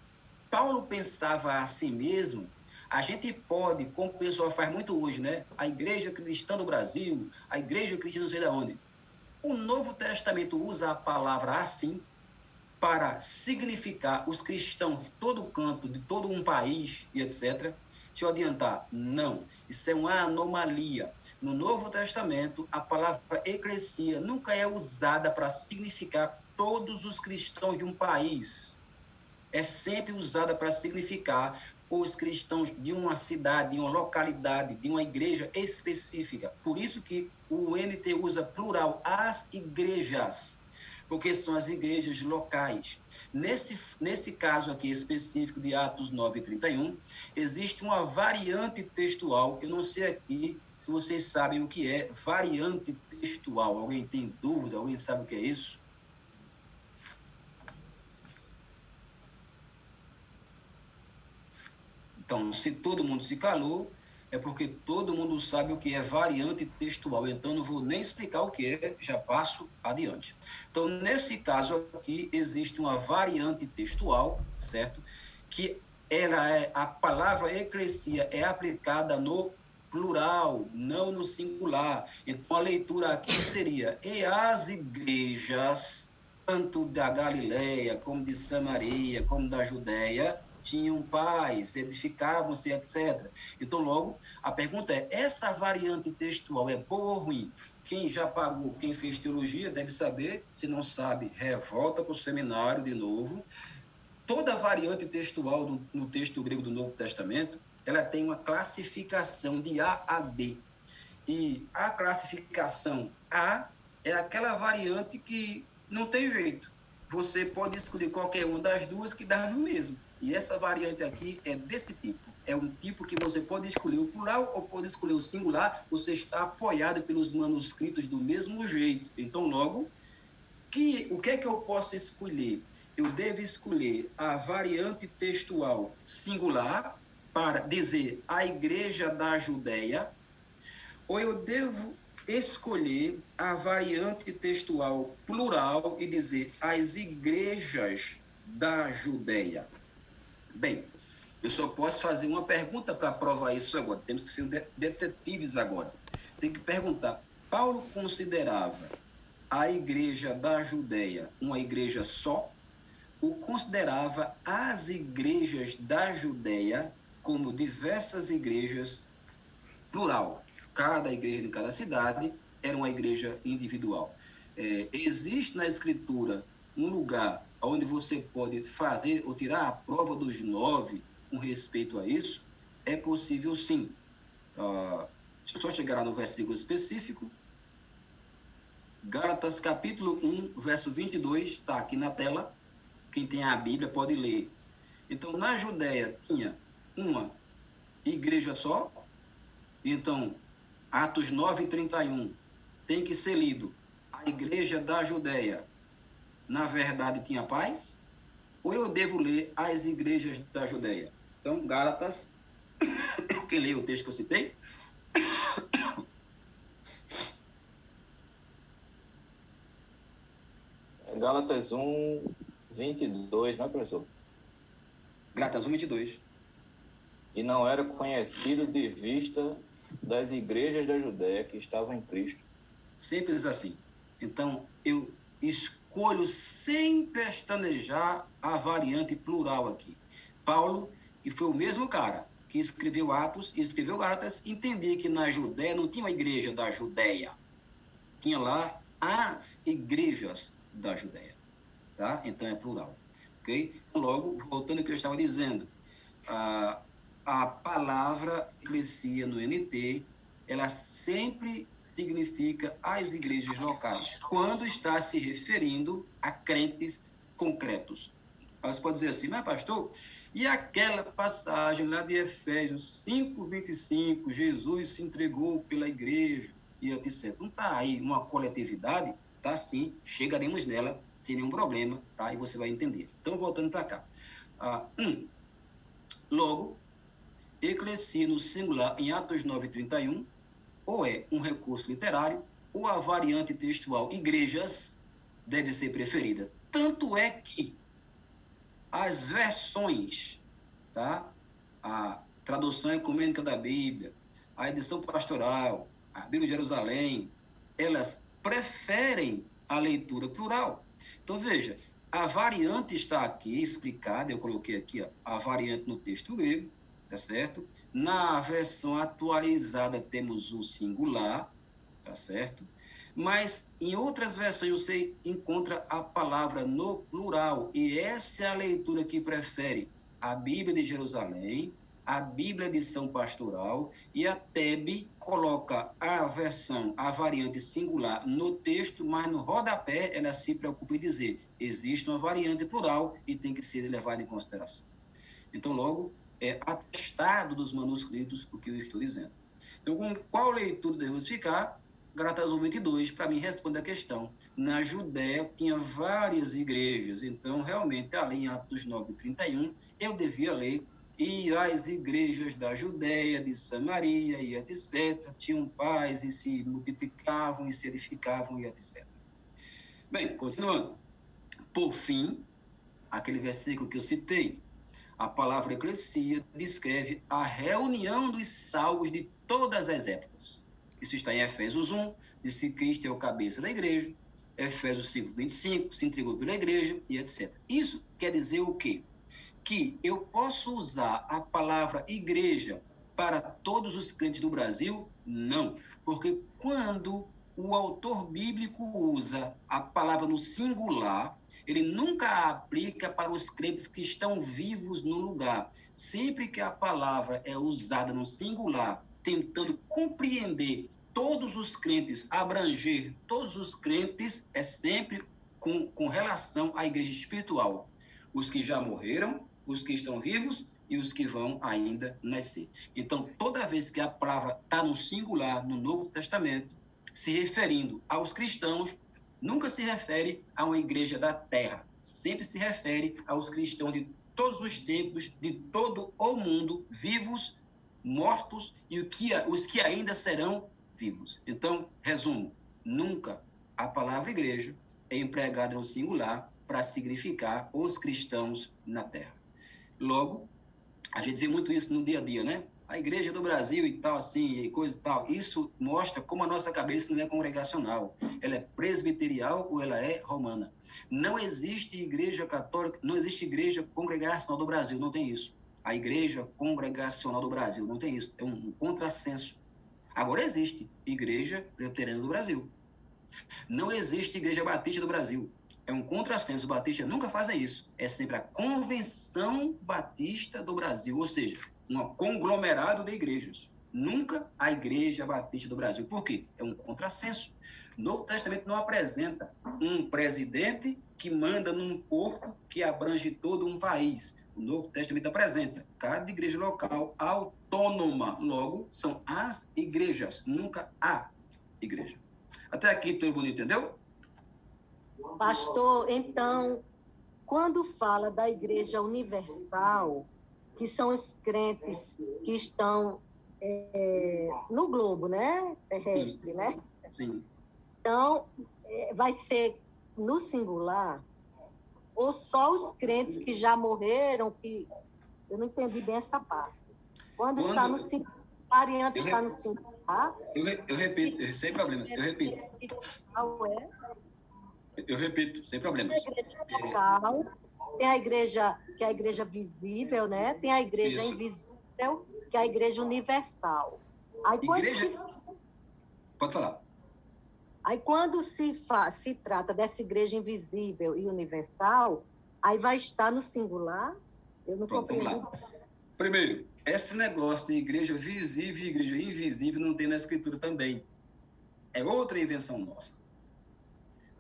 Paulo pensava a si mesmo? A gente pode, como o pessoal faz muito hoje, né? A igreja cristã do Brasil, a igreja cristã não sei de onde. O Novo Testamento usa a palavra assim para significar os cristãos de todo canto, de todo um país e etc. Deixa eu adiantar, não. Isso é uma anomalia. No Novo Testamento, a palavra eclesia nunca é usada para significar todos os cristãos de um país. É sempre usada para significar os cristãos de uma cidade, de uma localidade, de uma igreja específica. Por isso que o NT usa plural, as igrejas, porque são as igrejas locais. Nesse caso aqui específico de Atos 9:31, existe uma variante textual. Eu não sei aqui se vocês sabem o que é variante textual. Alguém tem dúvida? Alguém sabe o que é isso? Então, se todo mundo se calou, é porque todo mundo sabe o que é variante textual. Então, não vou nem explicar o que é, já passo adiante. Então, nesse caso aqui, existe uma variante textual, certo? Que a palavra eclesia é aplicada no plural, não no singular. Então, a leitura aqui seria, e as igrejas, tanto da Galileia, como de Samaria, como da Judéia, tinham paz, edificavam-se, etc. Então, logo, a pergunta é, essa variante textual é boa ou ruim? Quem já pagou, quem fez teologia, deve saber. Se não sabe, volta para o seminário de novo. Toda variante textual no texto grego do Novo Testamento, ela tem uma classificação de A a D. E a classificação A é aquela variante que não tem jeito. Você pode escolher qualquer uma das duas que dá no mesmo. E essa variante aqui é desse tipo. É um tipo que você pode escolher o plural ou pode escolher o singular. Você está apoiado pelos manuscritos do mesmo jeito. Então, logo, o que é que eu posso escolher? Eu devo escolher a variante textual singular para dizer a igreja da Judéia, ou eu devo escolher a variante textual plural e dizer as igrejas da Judéia. Bem, eu só posso fazer uma pergunta para provar isso agora. Temos que ser detetives agora. Tem que perguntar, Paulo considerava a igreja da Judéia uma igreja só, ou considerava as igrejas da Judéia como diversas igrejas plural? Cada igreja em cada cidade era uma igreja individual. Existe na Escritura um lugar onde você pode fazer ou tirar a prova dos 9 com respeito a isso? É possível, sim. Deixa eu só chegar lá no versículo específico. Gálatas capítulo 1, verso 22, está aqui na tela. Quem tem a Bíblia pode ler. Então, na Judéia tinha uma igreja só. Então, Atos 9:31 tem que ser lido. A igreja da Judéia, na verdade, tinha paz? Ou eu devo ler as igrejas da Judéia? Então, Gálatas, quem leu o texto que eu citei? Gálatas 1, 22, não é, professor? Gálatas 1, 22. E não era conhecido de vista das igrejas da Judéia que estavam em Cristo. Simples assim. Então, eu escolho sem pestanejar a variante plural aqui. Paulo, que foi o mesmo cara que escreveu Atos e escreveu Gálatas, entendia que na Judéia não tinha uma igreja da Judéia. Tinha lá as igrejas da Judéia. Tá? Então, é plural. Ok? Logo, voltando ao que eu estava dizendo, a palavra eclesia no NT, ela sempre significa as igrejas locais, quando está se referindo a crentes concretos. Você pode dizer assim, mas pastor, e aquela passagem lá de Efésios 5:25, Jesus se entregou pela igreja, e etc. Não está aí uma coletividade? Tá sim, chegaremos nela sem nenhum problema, tá? E você vai entender. Então, voltando para cá. Logo, eclesia no singular em Atos 9:31, ou é um recurso literário, ou a variante textual igrejas deve ser preferida. Tanto é que as versões, tá? A tradução ecumênica da Bíblia, a edição pastoral, a Bíblia de Jerusalém, elas preferem a leitura plural. Então, veja, a variante está aqui explicada, eu coloquei aqui a variante no texto grego, tá certo? Na versão atualizada temos o singular, tá certo? Mas em outras versões você encontra a palavra no plural, e essa é a leitura que prefere a Bíblia de Jerusalém, a Bíblia de Edição Pastoral, e a TEB coloca a variante singular no texto, mas no rodapé ela se preocupa em dizer, existe uma variante plural e tem que ser levada em consideração. Então, logo, é atestado dos manuscritos o que eu estou dizendo. Então, com qual leitura devemos ficar? Gálatas 1:22, para mim, responde a questão. Na Judéia tinha várias igrejas, então, realmente, ali em Atos 9:31, eu devia ler, e as igrejas da Judéia, de Samaria e etc., tinham paz e se multiplicavam e se edificavam e etc. Bem, continuando. Por fim, aquele versículo que eu citei, a palavra eclesia descreve a reunião dos salvos de todas as épocas. Isso está em Efésios 1, diz que Cristo é o cabeça da igreja, Efésios 5:25, se entregou pela igreja e etc. Isso quer dizer o quê? Que eu posso usar a palavra igreja para todos os crentes do Brasil? Não, porque quando o autor bíblico usa a palavra no singular, ele nunca a aplica para os crentes que estão vivos no lugar. Sempre que a palavra é usada no singular, tentando compreender todos os crentes, abranger todos os crentes, é sempre com relação à igreja espiritual. Os que já morreram, os que estão vivos e os que vão ainda nascer. Então, toda vez que a palavra está no singular, no Novo Testamento, se referindo aos cristãos, nunca se refere a uma igreja da terra. Sempre se refere aos cristãos de todos os tempos, de todo o mundo, vivos, mortos e os que ainda serão vivos. Então, resumo, nunca a palavra igreja é empregada no singular para significar os cristãos na terra. Logo, a gente vê muito isso no dia a dia, né? A igreja do Brasil e tal, assim, e coisa e tal. Isso mostra como a nossa cabeça não é congregacional. Ela é presbiterial ou ela é romana. Não existe igreja católica, não existe igreja congregacional do Brasil, não tem isso. A igreja congregacional do Brasil, não tem isso. É um contrassenso. Agora existe igreja presbiteriana do Brasil. Não existe igreja batista do Brasil. É um contrassenso. Os batistas nunca fazem isso. É sempre a Convenção Batista do Brasil, ou seja, um conglomerado de igrejas. Nunca a Igreja Batista do Brasil. Por quê? É um contrassenso. O Novo Testamento não apresenta um presidente que manda num corpo que abrange todo um país. O Novo Testamento apresenta cada igreja local autônoma. Logo, são as igrejas, nunca a igreja. Até aqui todo mundo entendeu? Pastor, então, quando fala da Igreja Universal, que são os crentes que estão no globo, né? Terrestre, Sim. né? Sim. Então, vai ser no singular, ou só os crentes que já morreram, que eu não entendi bem essa parte. Quando está no singular, a variante está no singular. Eu repito, sem problemas, eu repito. Eu repito, sem problemas. Tem a igreja que é a igreja visível, né? Tem a igreja Isso. invisível, que é a igreja universal. Aí, Pode falar. Aí, quando se trata dessa igreja invisível e universal, aí vai estar no singular? Eu não compreendo. Primeiro, esse negócio de igreja visível e igreja invisível não tem na Escritura também. É outra invenção nossa.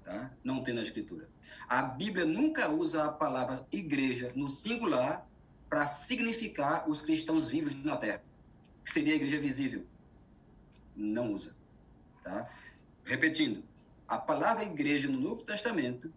Tá? Não tem na Escritura. A Bíblia nunca usa a palavra igreja no singular para significar os cristãos vivos na Terra, que seria a igreja visível. Não usa. Tá? Repetindo, a palavra igreja no Novo Testamento,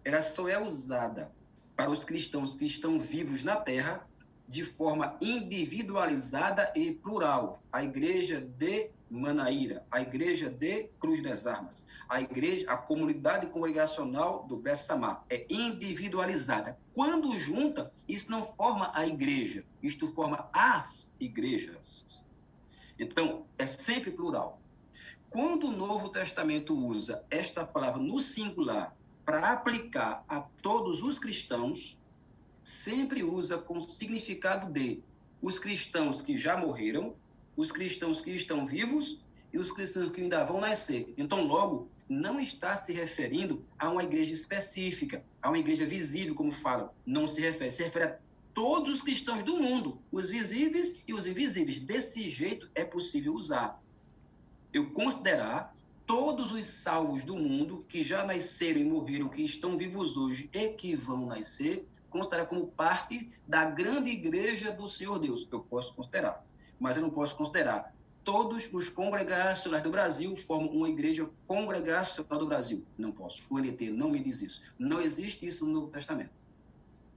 ela só é usada para os cristãos que estão vivos na Terra de forma individualizada e plural. A igreja de Manaíra, a igreja de Cruz das Armas, a comunidade congregacional do Bessamá é individualizada. Quando junta, isso não forma a igreja, isto forma as igrejas. Então, é sempre plural. Quando o Novo Testamento usa esta palavra no singular para aplicar a todos os cristãos, sempre usa com o significado de os cristãos que já morreram, os cristãos que estão vivos e os cristãos que ainda vão nascer. Então, logo, não está se referindo a uma igreja específica, a uma igreja visível, como falam. Não se refere a todos os cristãos do mundo, os visíveis e os invisíveis. Desse jeito é possível usar. Eu considerar todos os salvos do mundo que já nasceram e morreram, que estão vivos hoje e que vão nascer, considerar como parte da grande igreja do Senhor Deus. Eu posso considerar, mas eu não posso considerar todos os congregacionais do Brasil formam uma igreja congregacional do Brasil. Não posso. O NT não me diz isso. Não existe isso no Novo Testamento.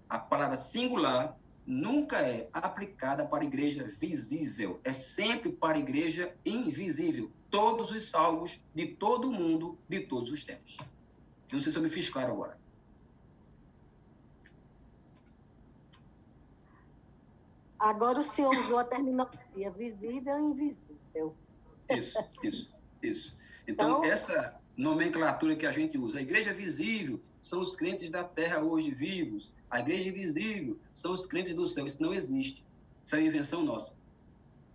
A palavra singular nunca é aplicada para a igreja visível. É sempre para a igreja invisível. Todos os salvos de todo o mundo, de todos os tempos. Eu não sei se eu me fiz claro agora. Agora o senhor usou a terminologia visível e invisível. Isso. Então, essa nomenclatura que a gente usa, a igreja visível são os crentes da terra hoje vivos, a igreja invisível são os crentes do céu. Isso não existe. Isso é uma invenção nossa.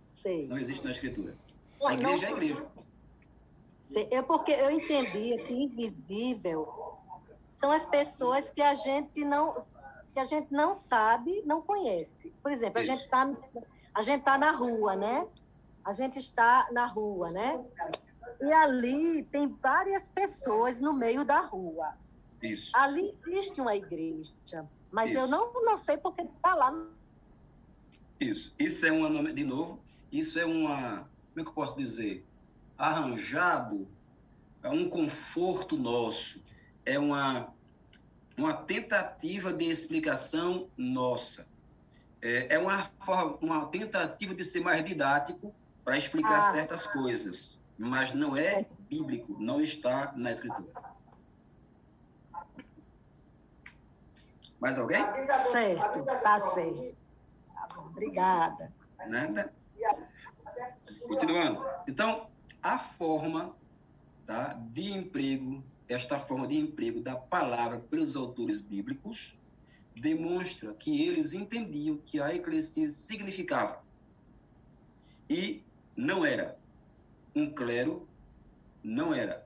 Sei. Isso não existe na Escritura. A igreja é a igreja. É porque eu entendi que invisível são as pessoas que a gente não sabe, não conhece. Por exemplo, Isso. a gente tá na rua, né? A gente está na rua, né? E ali tem várias pessoas no meio da rua. Isso. Ali existe uma igreja, mas Isso. eu não sei porque está lá. Isso é uma, de novo, isso é uma, como é que eu posso dizer? Arranjado, é um conforto nosso, é uma tentativa de explicação nossa. É uma tentativa de ser mais didático para explicar certas coisas, mas não é bíblico, não está na Escritura. Mais alguém? Certo, tá certo. Tá bom, obrigada. Nada. Continuando. Então, a forma, tá, de emprego, esta forma de emprego da palavra pelos autores bíblicos demonstra que eles entendiam que a eclesia significava. E não era um clero, não era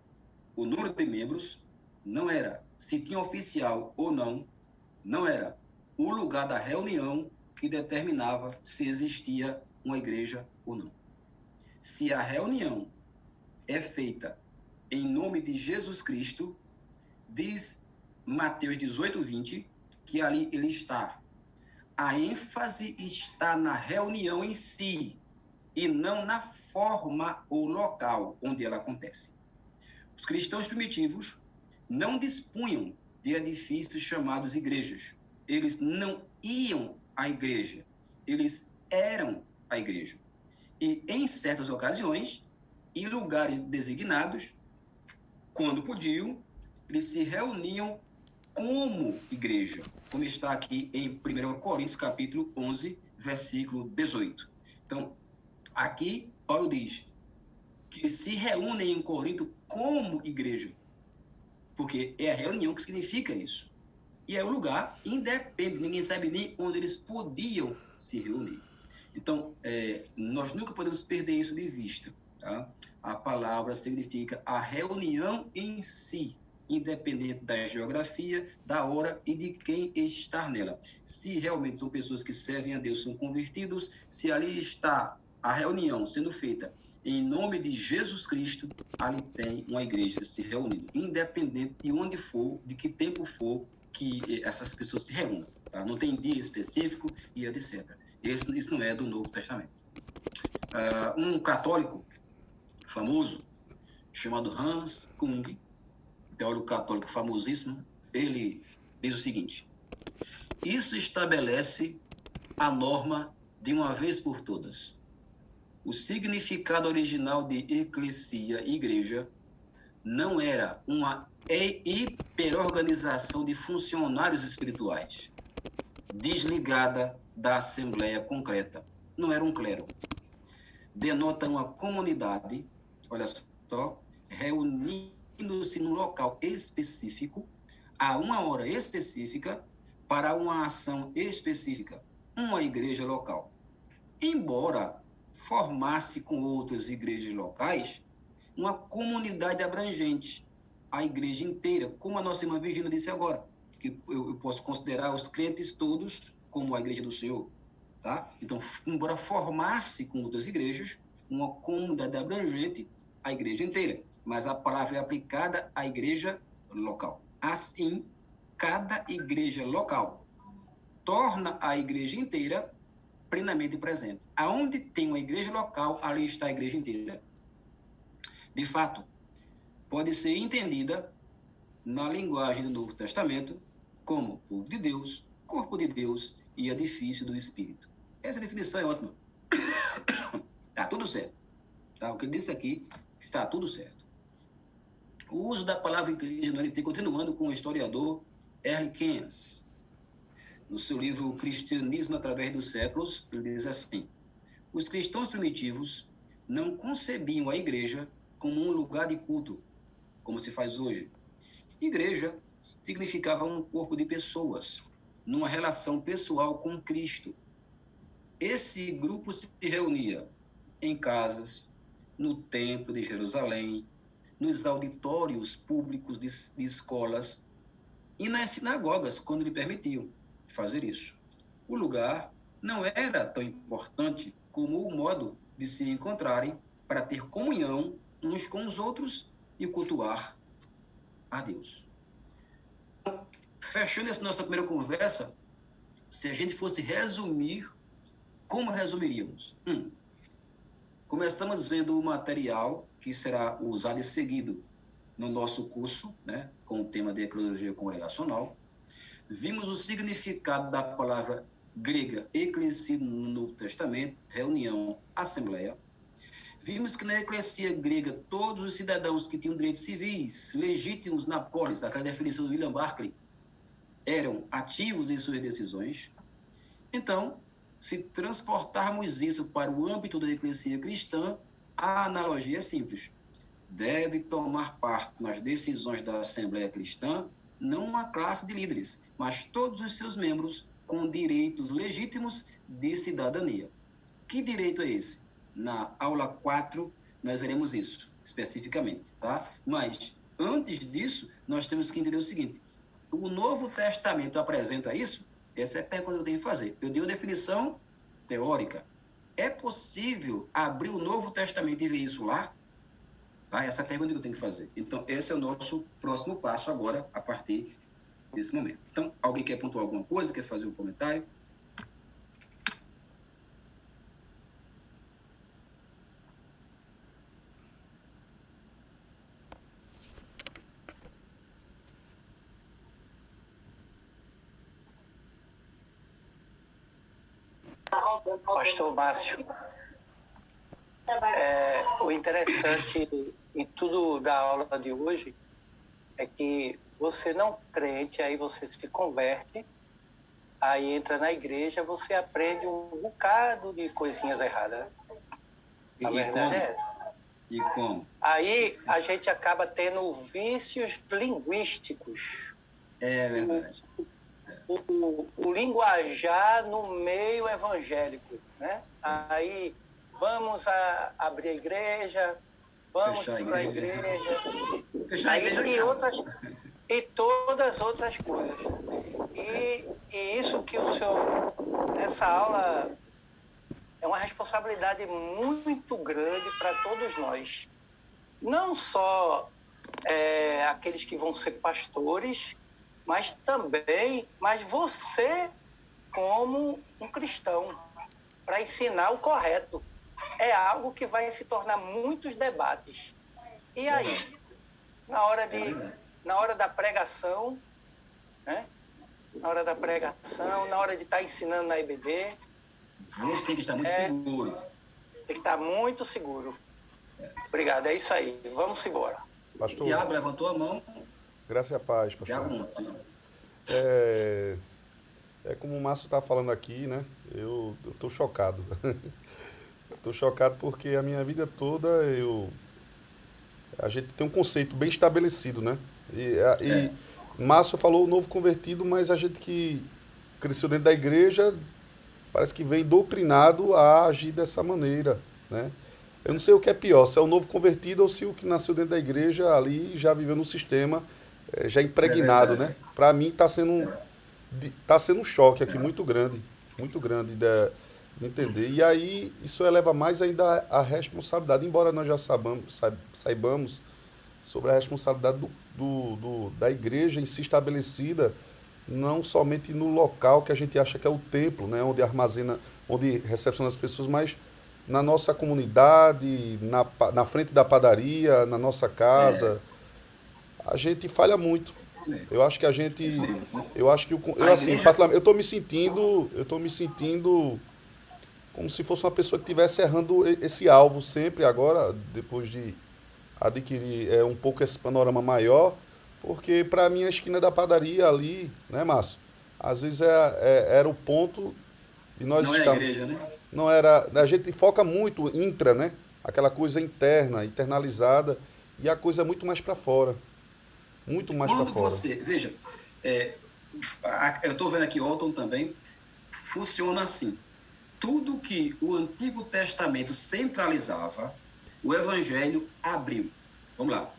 o número de membros, não era se tinha oficial ou não, não era o lugar da reunião que determinava se existia uma igreja ou não. Se a reunião é feita em nome de Jesus Cristo, diz Mateus 18:20, que ali ele está. A ênfase está na reunião em si e não na forma ou local onde ela acontece. Os cristãos primitivos não dispunham de edifícios chamados igrejas. Eles não iam à igreja, eles eram a igreja. E em certas ocasiões, em lugares designados, quando podiam, eles se reuniam como igreja, como está aqui em 1 Coríntios capítulo 11, versículo 18. Então, aqui Paulo diz que se reúnem em Corinto como igreja, porque é a reunião que significa isso. E é um lugar independente, ninguém sabe nem onde eles podiam se reunir. Então, nós nunca podemos perder isso de vista. Tá? A palavra significa a reunião em si, independente da geografia, da hora e de quem está nela. Se realmente são pessoas que servem a Deus, são convertidos, se ali está a reunião sendo feita em nome de Jesus Cristo, ali tem uma igreja se reunindo, independente de onde for, de que tempo for que essas pessoas se reúnam. Tá? Não tem dia específico e etc. Isso não é do Novo Testamento. Um católico famoso, chamado Hans Kung, teólogo católico famosíssimo, ele diz o seguinte: isso estabelece a norma de uma vez por todas. O significado original de eclesia, igreja, não era uma hiperorganização de funcionários espirituais, desligada da assembleia concreta. Não era um clero. Denota uma comunidade, olha só, reunindo-se num local específico, a uma hora específica, para uma ação específica, uma igreja local. Embora formasse com outras igrejas locais uma comunidade abrangente, a igreja inteira, como a nossa irmã Virgínia disse agora, que eu posso considerar os crentes todos como a igreja do Senhor. Tá? Então, embora formasse com outras igrejas, uma comunidade abrangente, a igreja inteira, mas a palavra é aplicada à igreja local. Assim, cada igreja local torna a igreja inteira plenamente presente. Aonde tem uma igreja local, ali está a igreja inteira. De fato, pode ser entendida na linguagem do Novo Testamento como povo de Deus, corpo de Deus e edifício do Espírito. Essa definição é ótima. Está tudo certo. Tá? O que ele disse aqui está tudo certo. O uso da palavra igreja no NT, continuando com o historiador Earl Keynes. No seu livro Cristianismo através dos séculos, ele diz assim: os cristãos primitivos não concebiam a igreja como um lugar de culto, como se faz hoje. Igreja significava um corpo de pessoas, numa relação pessoal com Cristo. Esse grupo se reunia em casas, no Templo de Jerusalém, nos auditórios públicos de escolas e nas sinagogas, quando lhe permitiam fazer isso. O lugar não era tão importante como o modo de se encontrarem para ter comunhão uns com os outros e cultuar a Deus. Fechando essa nossa primeira conversa, se a gente fosse resumir, como resumiríamos? Começamos vendo o material que será usado e seguido no nosso curso, né, com o tema de eclesiologia congregacional. Vimos o significado da palavra grega eclesia no Novo Testamento, reunião, assembleia. Vimos que na eclesia grega, todos os cidadãos que tinham direitos civis legítimos na polis, aquela definição do William Barclay, eram ativos em suas decisões. Então, se transportarmos isso para o âmbito da eclesia cristã, a analogia é simples. Deve tomar parte nas decisões da Assembleia Cristã não uma classe de líderes, mas todos os seus membros com direitos legítimos de cidadania. Que direito é esse? Na aula 4, nós veremos isso, especificamente, tá? Mas, antes disso, nós temos que entender o seguinte: o Novo Testamento apresenta isso? Essa é a pergunta que eu tenho que fazer. Eu dei uma definição teórica. é possível abrir o Novo Testamento e ver isso lá? Tá? Essa é a pergunta que eu tenho que fazer. Então, esse é o nosso próximo passo agora, a partir desse momento. Então, alguém quer pontuar alguma coisa? Quer fazer um comentário? Pastor Márcio, o interessante em tudo da aula de hoje é que você não crente, aí você se converte, aí entra na igreja, você aprende um bocado de coisinhas erradas. A verdade é essa. E como? Aí a gente acaba tendo vícios linguísticos. É verdade. O linguajar no meio evangélico, né? Aí vamos abrir a igreja, vamos para a igreja, Fechar a igreja e todas as outras coisas. E isso que o senhor, essa aula é uma responsabilidade muito grande para todos nós. Não só aqueles que vão ser pastores, mas você como um cristão, para ensinar o correto. É algo que vai se tornar muitos debates. E aí, na hora da pregação, né? Na hora de estar ensinando na EBD, você tem que estar muito seguro. Tem que estar muito seguro. Obrigado, é isso aí. Vamos embora. Pastor Tiago levantou a mão. Graças a paz, pastor. Tiago, é como o Márcio está falando aqui, né? Eu estou chocado. Estou chocado porque a minha vida toda a gente tem um conceito bem estabelecido, né? E Márcio falou o novo convertido, mas a gente que cresceu dentro da igreja parece que vem doutrinado a agir dessa maneira, né? Eu não sei o que é pior, se é o novo convertido ou se o que nasceu dentro da igreja ali já viveu no sistema, já impregnado, né? Para mim está sendo um choque aqui muito grande de entender. E aí isso eleva mais ainda a responsabilidade, embora nós já saibamos sobre a responsabilidade da igreja em si estabelecida, não somente no local que a gente acha que é o templo, né? Onde recepciona as pessoas, mas na nossa comunidade, na frente da padaria, na nossa casa. A gente falha muito. Eu acho que a gente... Eu acho que particularmente, eu estou me sentindo como se fosse uma pessoa que estivesse errando esse alvo sempre agora, depois de adquirir um pouco esse panorama maior, porque para mim a esquina da padaria ali, né, Márcio? Às vezes era o ponto e nós não estamos... é a igreja, né? Não era... A gente foca muito intra, né? Aquela coisa interna, internalizada, e a coisa é muito mais para fora. Muito mais para fora. Veja, eu estou vendo aqui Walton também, funciona assim. Tudo que o Antigo Testamento centralizava, o Evangelho abriu. Vamos lá.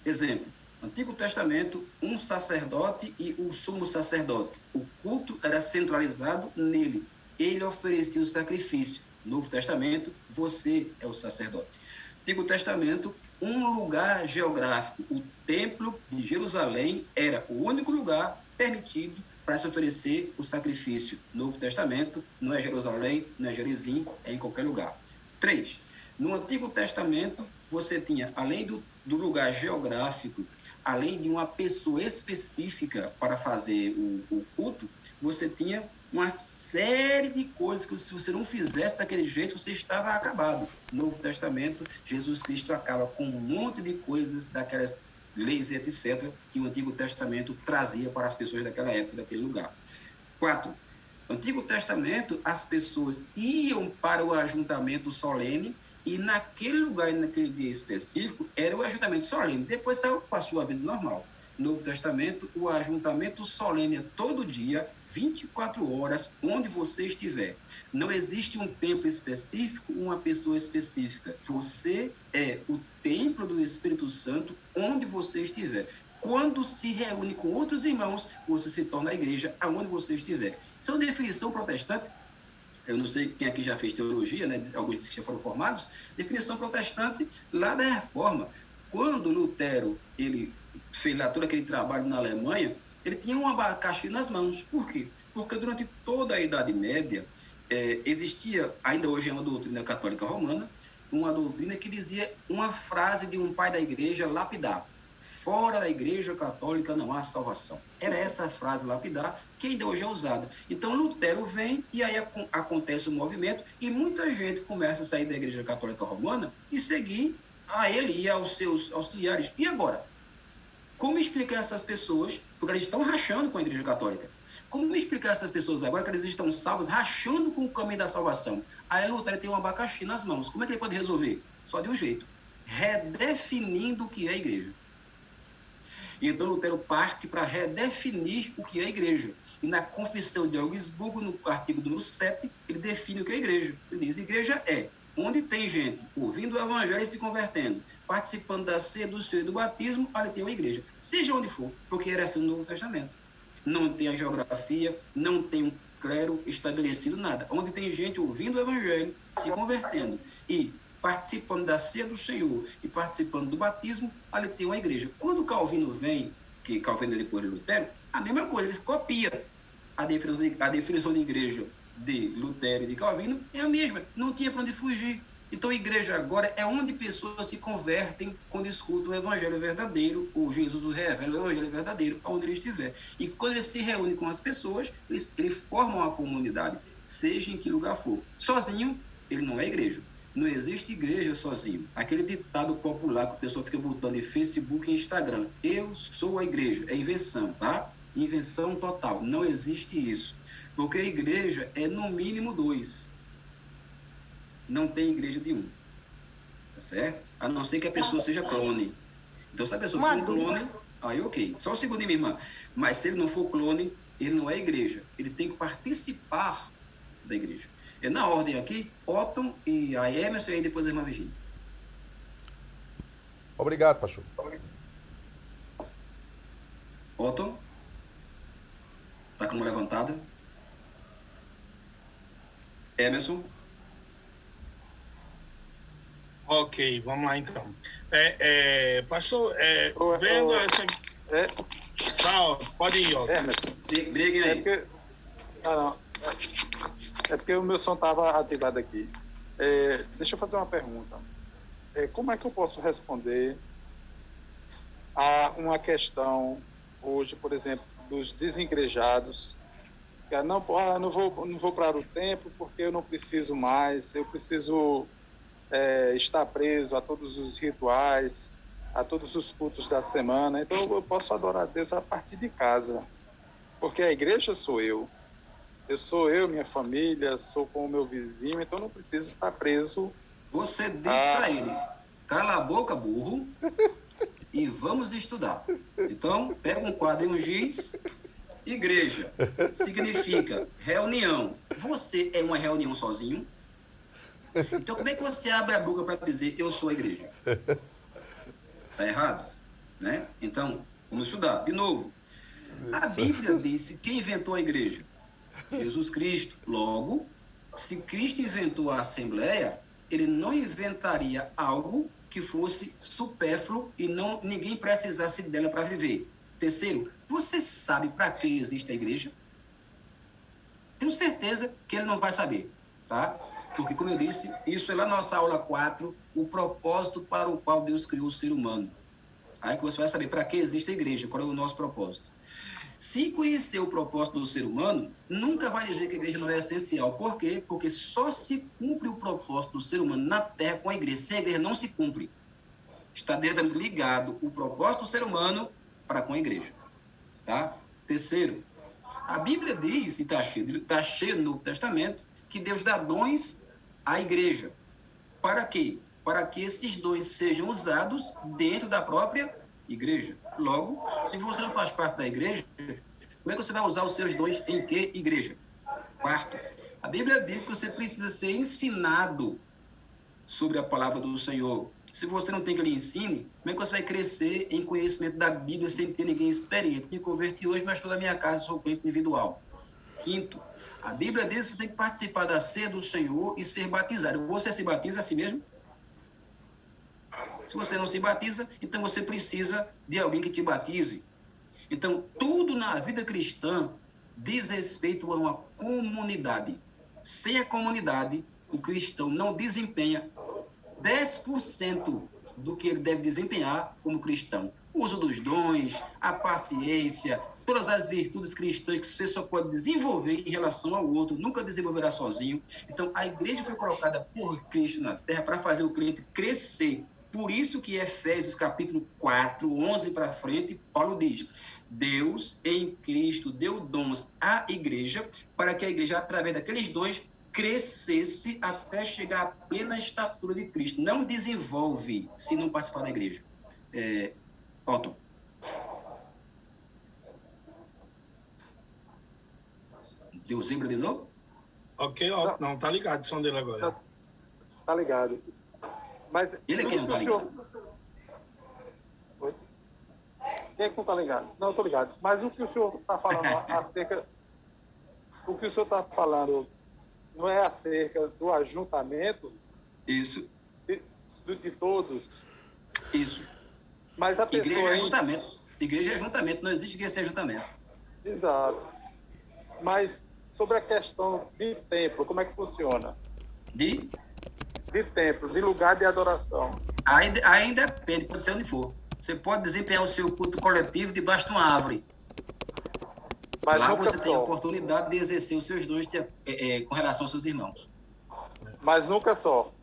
Exemplo, Antigo Testamento, um sacerdote e o sumo sacerdote. O culto era centralizado nele. Ele oferecia o sacrifício. Novo Testamento, você é o sacerdote. Antigo Testamento, um lugar geográfico. O Templo de Jerusalém era o único lugar permitido para se oferecer o sacrifício. Novo Testamento não é Jerusalém, não é Gerizim, é em qualquer lugar. 3. No Antigo Testamento, você tinha, além do lugar geográfico, além de uma pessoa específica para fazer o culto, você tinha uma série de coisas que, se você não fizesse daquele jeito, você estava acabado. No Novo Testamento, Jesus Cristo acaba com um monte de coisas daquelas leis, etc., que o Antigo Testamento trazia para as pessoas daquela época, daquele lugar. 4. No Antigo Testamento, as pessoas iam para o ajuntamento solene e naquele lugar, naquele dia específico, era o ajuntamento solene. Depois saiu para a sua vida normal. No Novo Testamento, o ajuntamento solene é todo dia, 24 horas, onde você estiver. Não existe um templo específico, uma pessoa específica. Você é o templo do Espírito Santo onde você estiver. Quando se reúne com outros irmãos, você se torna a igreja aonde você estiver. Isso é uma definição protestante eu não sei quem aqui já fez teologia, né? Alguns que já foram formados, definição protestante lá da Reforma. Quando Lutero ele fez lá todo aquele trabalho na Alemanha, ele tinha um abacaxi nas mãos. Por quê? Porque durante toda a Idade Média existia, ainda hoje é uma doutrina católica romana, uma doutrina que dizia uma frase de um pai da igreja lapidar: fora da igreja católica não há salvação. Era essa frase lapidar que ainda hoje é usada. Então Lutero vem e aí acontece o movimento e muita gente começa a sair da igreja católica romana e seguir a ele e aos seus auxiliares. E agora? Como explicar essas pessoas, porque eles estão rachando com a igreja católica, como explicar essas pessoas agora que eles estão salvos, rachando com o caminho da salvação? Aí Lutero tem um abacaxi nas mãos. Como é que ele pode resolver? Só de um jeito: redefinindo o que é a igreja. Então Lutero parte para redefinir o que é a igreja. E na Confissão de Augsburgo, no artigo número 7, ele define o que é a igreja. Ele diz: igreja é onde tem gente ouvindo o evangelho e se convertendo, participando da ceia, do Senhor e do batismo, ali tem uma igreja. Seja onde for, porque era assim no Novo Testamento. Não tem a geografia, não tem um clero estabelecido, nada. Onde tem gente ouvindo o evangelho, se convertendo e participando da ceia do Senhor e participando do batismo, ali tem uma igreja. Quando Calvino vem, que Calvino é depois de Lutero, a mesma coisa, eles copiam a definição de igreja de Lutero e de Calvino, é a mesma, não tinha para onde fugir. Então a igreja agora é onde pessoas se convertem quando escutam o evangelho verdadeiro, ou Jesus o revela o evangelho verdadeiro, aonde ele estiver. E quando ele se reúne com as pessoas, ele forma uma comunidade, seja em que lugar for. Sozinho, ele não é igreja. Não existe igreja sozinho. Aquele ditado popular que o pessoal fica botando em Facebook e Instagram: eu sou a igreja. É invenção, tá? Invenção total. Não existe isso. Porque a igreja é no mínimo 2. Não tem igreja de 1. Tá certo? A não ser que a pessoa seja clone. Então, se a pessoa for um clone, aí ok. Só um segundinho, minha irmã. Mas se ele não for clone, ele não é igreja. Ele tem que participar da igreja. É na ordem aqui, Otton e a Emerson, e aí depois a irmã Virgínia. Obrigado, pastor. Otton? Está com uma levantada? Emerson? Ok, vamos lá então. Pastor, vendo essa... Tá, pode ir, ó. Emerson. Briguem aí. É porque o meu som estava ativado aqui. Deixa eu fazer uma pergunta. Como é que eu posso responder a uma questão hoje, por exemplo, dos desigrejados? Não vou parar o tempo porque eu não preciso mais, eu preciso estar preso a todos os rituais, a todos os cultos da semana. Então eu posso adorar a Deus a partir de casa, porque a igreja sou eu. Sou eu, minha família, sou com o meu vizinho, então não preciso estar preso. Você diz para ele: cala a boca, burro, e vamos estudar. Então, pega um quadro e um giz. Igreja significa reunião. Você é uma reunião sozinho? Então, como é que você abre a boca para dizer eu sou a igreja? Está errado, né? Então, vamos estudar. De novo, a Bíblia disse quem inventou a igreja? Jesus Cristo. Logo, se Cristo inventou a Assembleia, ele não inventaria algo que fosse supérfluo e ninguém precisasse dela para viver. Terceiro, você sabe para que existe a igreja? Tenho certeza que ele não vai saber, tá? Porque, como eu disse, isso é lá na nossa aula 4, o propósito para o qual Deus criou o ser humano. Aí que você vai saber para que existe a igreja, qual é o nosso propósito. Se conhecer o propósito do ser humano, nunca vai dizer que a igreja não é essencial. Por quê? Porque só se cumpre o propósito do ser humano na Terra com a igreja. Sem a igreja não se cumpre. Está diretamente ligado o propósito do ser humano para com a igreja. Tá? Terceiro, a Bíblia diz, e está cheio no Novo Testamento, que Deus dá dons à igreja. Para quê? Para que esses dons sejam usados dentro da própria igreja. Logo, se você não faz parte da igreja, como é que você vai usar os seus dons em que igreja? Quarto, a Bíblia diz que você precisa ser ensinado sobre a palavra do Senhor. Se você não tem que lhe ensine, como é que você vai crescer em conhecimento da Bíblia sem ter ninguém experiente? Me converti hoje, mas toda a minha casa sou crente individual. Quinto, a Bíblia diz que você tem que participar da ceia do Senhor e ser batizado. Você se batiza a si mesmo? Se você não se batiza, então você precisa de alguém que te batize. Então, tudo na vida cristã diz respeito a uma comunidade. Sem a comunidade, o cristão não desempenha 10% do que ele deve desempenhar como cristão. O uso dos dons, a paciência, todas as virtudes cristãs que você só pode desenvolver em relação ao outro, nunca desenvolverá sozinho. Então, a igreja foi colocada por Cristo na terra para fazer o crente crescer. Por isso que Efésios capítulo 4, 11 para frente, Paulo diz: Deus em Cristo deu dons à igreja para que a igreja, através daqueles dons, crescesse até chegar à plena estatura de Cristo. Não desenvolve se não participar da igreja. Otto. Deu zebra de novo? Ok, Otto. Não, tá ligado o som dele agora. Tá ligado. Mas ele é quem não tá ligado? Oi? Quem é que não tá ligado? Não, eu tô ligado. Mas o que o senhor está falando acerca... O que o senhor está falando não é acerca do ajuntamento? Isso. De todos? Isso. Mas a pessoa... Igreja é ajuntamento. Igreja é ajuntamento. Não existe que seja ajuntamento. Exato. Mas sobre a questão de templo, como é que funciona? De templo, de lugar de adoração. Aí depende, pode ser onde for. Você pode desempenhar o seu culto coletivo debaixo de uma árvore. Mas lá nunca você tem a oportunidade de exercer os seus dons com relação aos seus irmãos. Mas nunca só.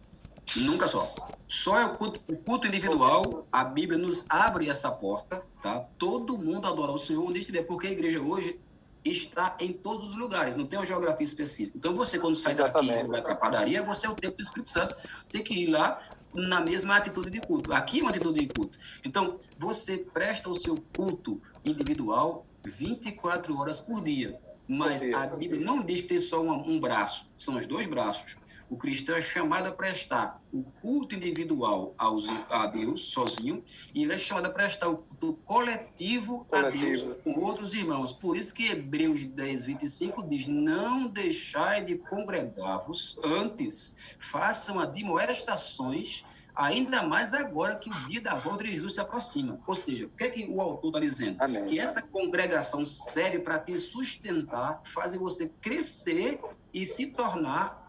Nunca só. Só é o culto individual, a Bíblia nos abre essa porta, tá? Todo mundo adora o Senhor onde estiver, porque a igreja hoje está em todos os lugares, não tem uma geografia específica. Então você, quando sai daqui e vai para a padaria, você é o templo do Espírito Santo, tem que ir lá na mesma atitude de culto. Aqui é uma atitude de culto. Então, você presta o seu culto individual 24 horas por dia. Mas a Bíblia não diz que tem só um braço, são os dois braços. O cristão é chamado a prestar o culto individual a Deus, sozinho, e ele é chamado a prestar o culto coletivo a Deus, com outros irmãos. Por isso que Hebreus 10, 25 diz: não deixai de congregar-vos, antes façam admoestações, ainda mais agora que o dia da volta de Jesus se aproxima. Ou seja, o que é que o autor está dizendo? Amém. Que essa congregação serve para te sustentar, fazer você crescer e se tornar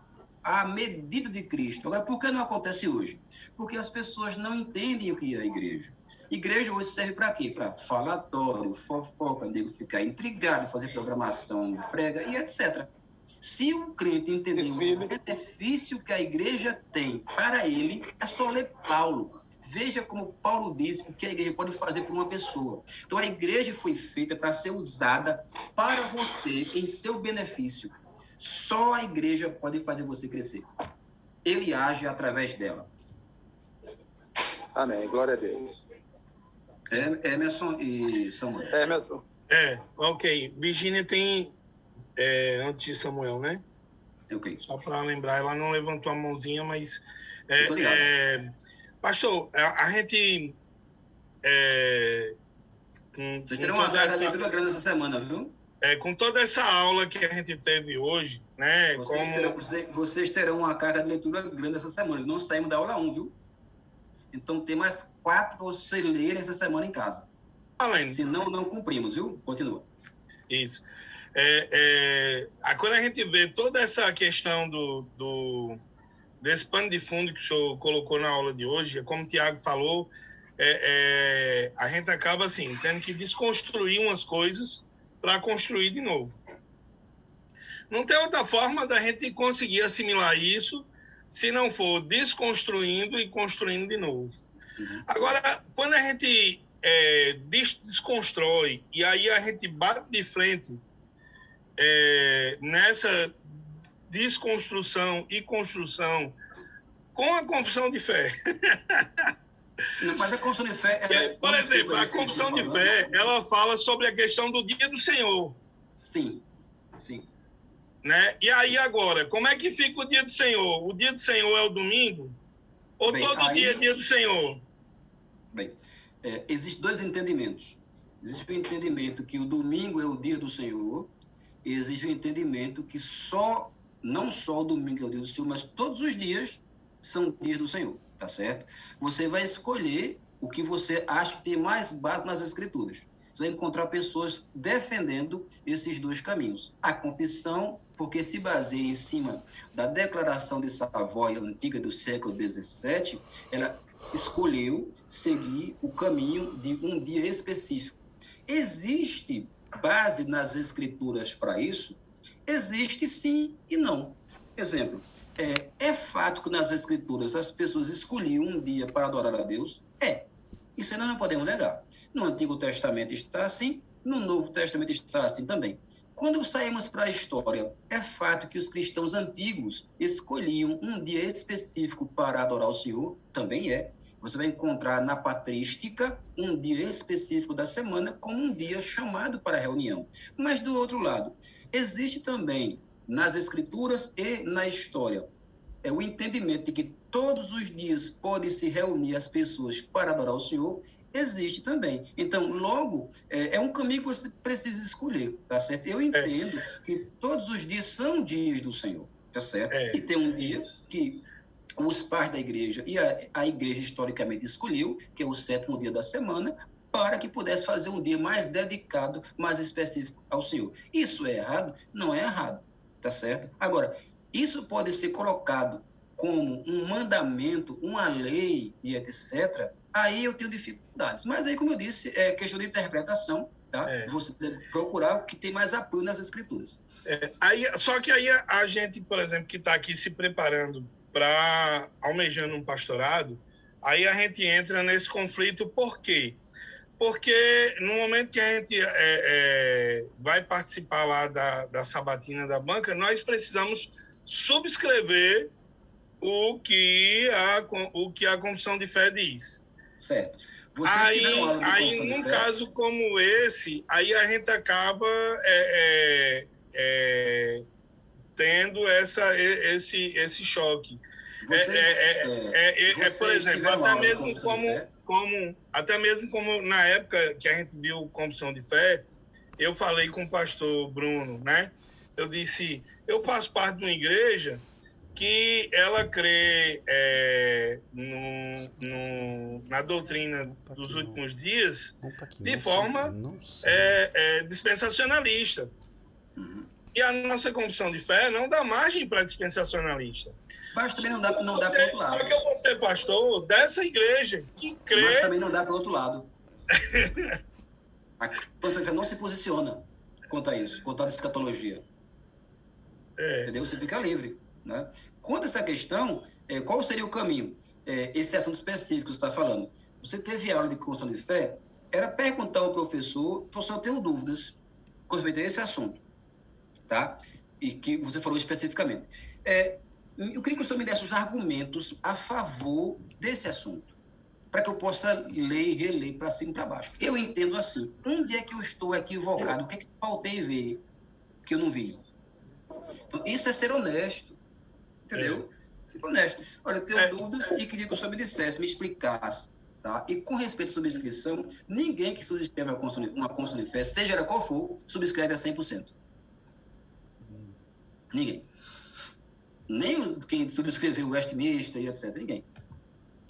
à medida de Cristo. Agora, por que não acontece hoje? Porque as pessoas não entendem o que é a igreja. Igreja hoje serve para quê? Para falatório, fofoca, nego ficar intrigado, fazer programação, prega e etc. Se o crente entender o benefício que a igreja tem para ele, é só ler Paulo. Veja como Paulo diz o que a igreja pode fazer por uma pessoa. Então, a igreja foi feita para ser usada para você, em seu benefício. Só a igreja pode fazer você crescer. Ele age através dela. Amém. Glória a Deus. Emerson e Samuel. Emerson. Ok. Virgínia tem antes de Samuel, né? Ok. Só para lembrar, ela não levantou a mãozinha, mas... pastor, a gente... Vocês terão uma carga de leitura grande essa semana, viu? Com toda essa aula que a gente teve hoje, né? Vocês terão uma carga de leitura grande essa semana. Não saímos da aula 1, viu? Então tem mais 4 para vocês lerem essa semana em casa. Além. Senão, não cumprimos, viu? Continua. Isso. Quando a gente vê toda essa questão desse pano de fundo que o senhor colocou na aula de hoje, como o Tiago falou, a gente acaba assim, tendo que desconstruir umas coisas para construir de novo. Não tem outra forma da gente conseguir assimilar isso se não for desconstruindo e construindo de novo. Uhum. Agora, quando a gente desconstrói e aí a gente bate de frente nessa desconstrução e construção com a confissão de fé... Não, mas a confissão de fé... por exemplo, a confissão de fé, ela fala sobre a questão do dia do Senhor. Sim. Né? E aí agora, como é que fica o dia do Senhor? O dia do Senhor é o domingo? Ou todo dia é dia do Senhor? Bem, existem 2 entendimentos. Existe o entendimento que o domingo é o dia do Senhor existe um entendimento que não só o domingo é o dia do Senhor, mas todos os dias são dias do Senhor, tá certo? Você vai escolher o que você acha que tem mais base nas Escrituras. Você vai encontrar pessoas defendendo esses dois caminhos. A confissão, porque se baseia em cima da Declaração de Savoia antiga do século XVII, ela escolheu seguir o caminho de um dia específico. Existe base nas Escrituras para isso? Existe sim e não. Exemplo, é fato que nas Escrituras as pessoas escolhiam um dia para adorar a Deus? Isso aí nós não podemos negar. No Antigo Testamento está assim, no Novo Testamento está assim também. Quando saímos para a história, é fato que os cristãos antigos escolhiam um dia específico para adorar o Senhor? Também é. Você vai encontrar na patrística um dia específico da semana como um dia chamado para reunião. Mas, do outro lado, existe também nas Escrituras e na história o entendimento de que todos os dias podem se reunir as pessoas para adorar o Senhor, existe também. Então, logo, é um caminho que você precisa escolher, tá certo? Eu entendo que todos os dias são dias do Senhor, tá certo? E tem um dia que os pais da igreja e a igreja historicamente escolheu, que é o 7º dia da semana, para que pudesse fazer um dia mais dedicado, mais específico ao Senhor. Isso é errado? Não é errado, tá certo? Agora, isso pode ser colocado como um mandamento, uma lei e etc., aí eu tenho dificuldades. Mas aí, como eu disse, é questão de interpretação, tá? Você deve procurar o que tem mais apoio nas Escrituras. Só que aí a gente, por exemplo, que está aqui se preparando para almejando um pastorado, aí a gente entra nesse conflito. Por quê? Porque no momento que a gente vai participar lá da sabatina da banca, nós precisamos subscrever o que a Confissão de Fé diz. Certo. Aí num caso como esse, aí a gente acaba tendo esse choque. Por exemplo, até mesmo como na época que a gente viu Confissão de Fé, eu falei com o pastor Bruno, né? Eu disse, eu faço parte de uma igreja que ela crê na doutrina dos últimos dias de forma dispensacionalista. E a nossa confissão de fé não dá margem para dispensacionalista. Mas também não dá para o outro lado. Só que eu vou ser pastor dessa igreja que crê... Mas também não dá para o outro lado. A confissão de fé não se posiciona quanto a isso, quanto a escatologia. Entendeu? Você fica livre. Né? Quanto a essa questão, qual seria o caminho? Esse assunto específico que você está falando. Você teve aula de confissão de fé, era perguntar ao professor, eu tenho dúvidas com respeito a esse assunto, tá? E que você falou especificamente. Eu queria que o senhor me desse os argumentos a favor desse assunto, para que eu possa ler e reler para cima e para baixo. Eu entendo assim, onde é que eu estou equivocado? O que é que faltei ver que eu não vi? Então, isso é ser honesto, entendeu? Ser honesto. Olha, eu tenho dúvidas e queria que o senhor me dissesse, me explicasse, tá? E com respeito à subscrição, ninguém que subscreve uma confissão de fé, seja ela qual for, subscreve a 100%. Ninguém. Nem quem subscreveu o Westminster e etc. Ninguém.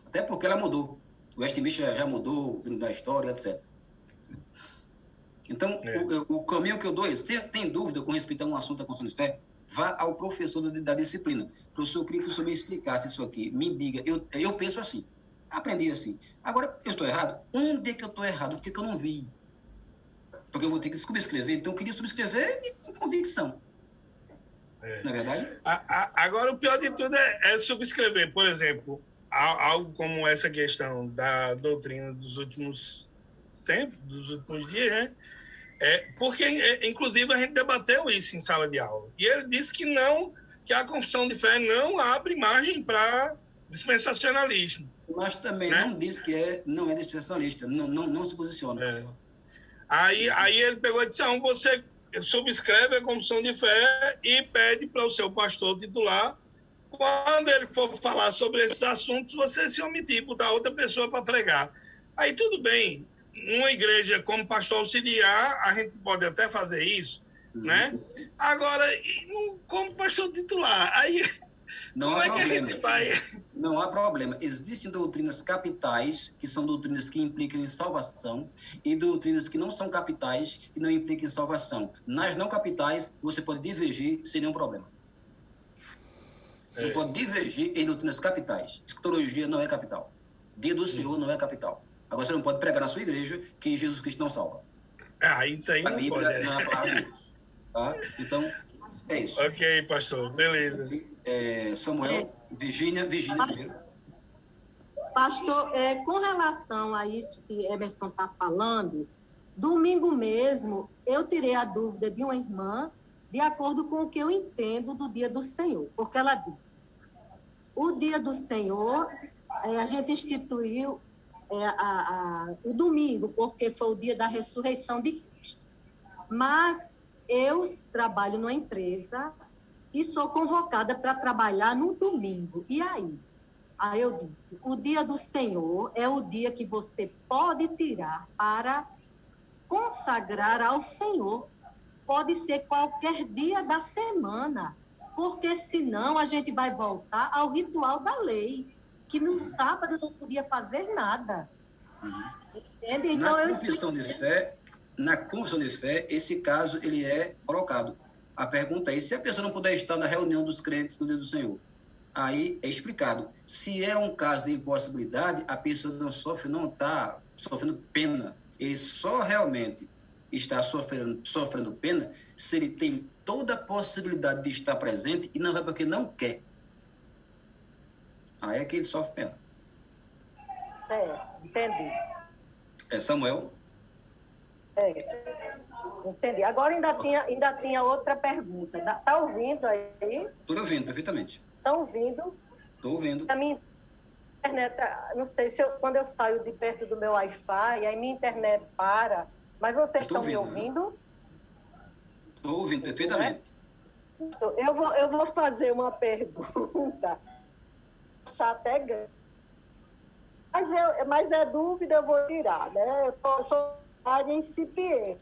Até porque ela mudou. O Westminster já mudou da história, etc. Então, o caminho que eu dou é esse. Tem dúvida com respeito a um assunto da confissão de fé? Vá ao professor da disciplina. Professor, eu queria que o senhor me explicasse isso aqui. Me diga. Eu penso assim. Aprendi assim. Agora, eu estou errado? Onde é que eu estou errado? Por que eu não vi? Porque eu vou ter que subscrever. Então, eu queria subscrever com convicção. Não é verdade? Agora, o pior de tudo é subscrever. Por exemplo, algo como essa questão da doutrina dos últimos tempos, dos últimos dias, né? Porque, inclusive, a gente debateu isso em sala de aula. E ele disse que a confissão de fé não abre margem para dispensacionalismo. Mas também não diz que não é dispensacionalista, não se posiciona. Aí ele pegou e disse, você subscreve a confissão de fé e pede para o seu pastor titular, quando ele for falar sobre esses assuntos, você se omitir, botar outra pessoa para pregar. Aí tudo bem, numa igreja como pastor auxiliar, a gente pode até fazer isso, né? Agora, como pastor titular, aí Não como há é que a problema. gente vai... Não há problema. Existem doutrinas capitais, que são doutrinas que implicam em salvação, e doutrinas que não são capitais, que não implicam em salvação. Nas não capitais, você pode divergir sem nenhum problema. Você pode divergir em doutrinas capitais. Escatologia não é capital. Dia do Senhor não é capital. Agora, você não pode pregar na sua igreja que Jesus Cristo não salva. Isso aí A não Bíblia pode. não é a palavra de Deus. Tá? Então, é isso. Ok, pastor, beleza. Samuel, Virgínia primeiro. Pastor, com relação a isso que Emerson está falando, domingo mesmo eu tirei a dúvida de uma irmã de acordo com o que eu entendo do dia do Senhor, porque ela disse, o dia do Senhor, a gente instituiu o domingo, porque foi o dia da ressurreição de Cristo. Mas eu trabalho numa empresa e sou convocada para trabalhar no domingo. E aí? Aí eu disse, o dia do Senhor é o dia que você pode tirar para consagrar ao Senhor. Pode ser qualquer dia da semana, porque senão a gente vai voltar ao ritual da lei, que no sábado não podia fazer nada. Entende? Então, na confissão de fé, esse caso ele é colocado. A pergunta é, se a pessoa não puder estar na reunião dos crentes no dia do Senhor? Aí é explicado. Se é um caso de impossibilidade, a pessoa não está sofrendo pena. Ele só realmente está sofrendo pena se ele tem toda a possibilidade de estar presente e não vai porque não quer. Aí é que ele sofre pena. Certo, entendi. Samuel? Entendi. Agora ainda tinha outra pergunta. Está ouvindo aí? Estou ouvindo, perfeitamente. Estão ouvindo? Estou ouvindo. A minha internet, não sei se quando eu saio de perto do meu Wi-Fi, aí minha internet para, mas vocês estão me ouvindo? Estou ouvindo perfeitamente. Eu vou fazer uma pergunta. Está até grande. Mas é dúvida, eu vou tirar, né? Eu sou área incipiente.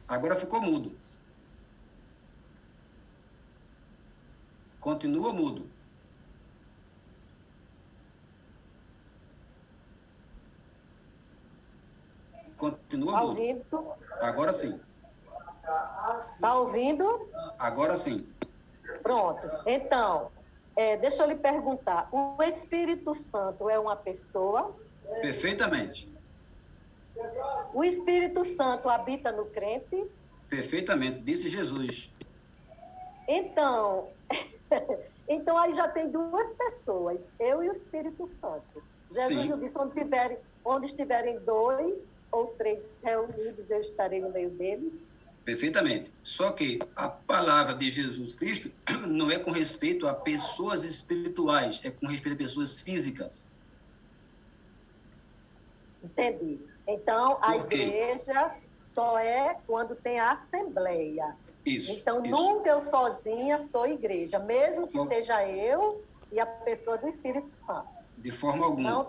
Agora ficou mudo. Continua mudo. Continua mudo. Ouvindo? Agora sim. Está ouvindo? Agora sim. Pronto. Então, deixa eu lhe perguntar. O Espírito Santo é uma pessoa? Perfeitamente. O Espírito Santo habita no crente? Perfeitamente, disse Jesus. Então, aí já tem duas pessoas, eu e o Espírito Santo. Jesus disse, onde estiverem 2 ou 3 reunidos, eu estarei no meio deles. Perfeitamente. Só que a palavra de Jesus Cristo não é com respeito a pessoas espirituais, é com respeito a pessoas físicas. Entendi. Então, a igreja só é quando tem a assembleia. Isso. Então, nunca eu sozinha sou igreja, mesmo que seja eu e a pessoa do Espírito Santo. De forma alguma.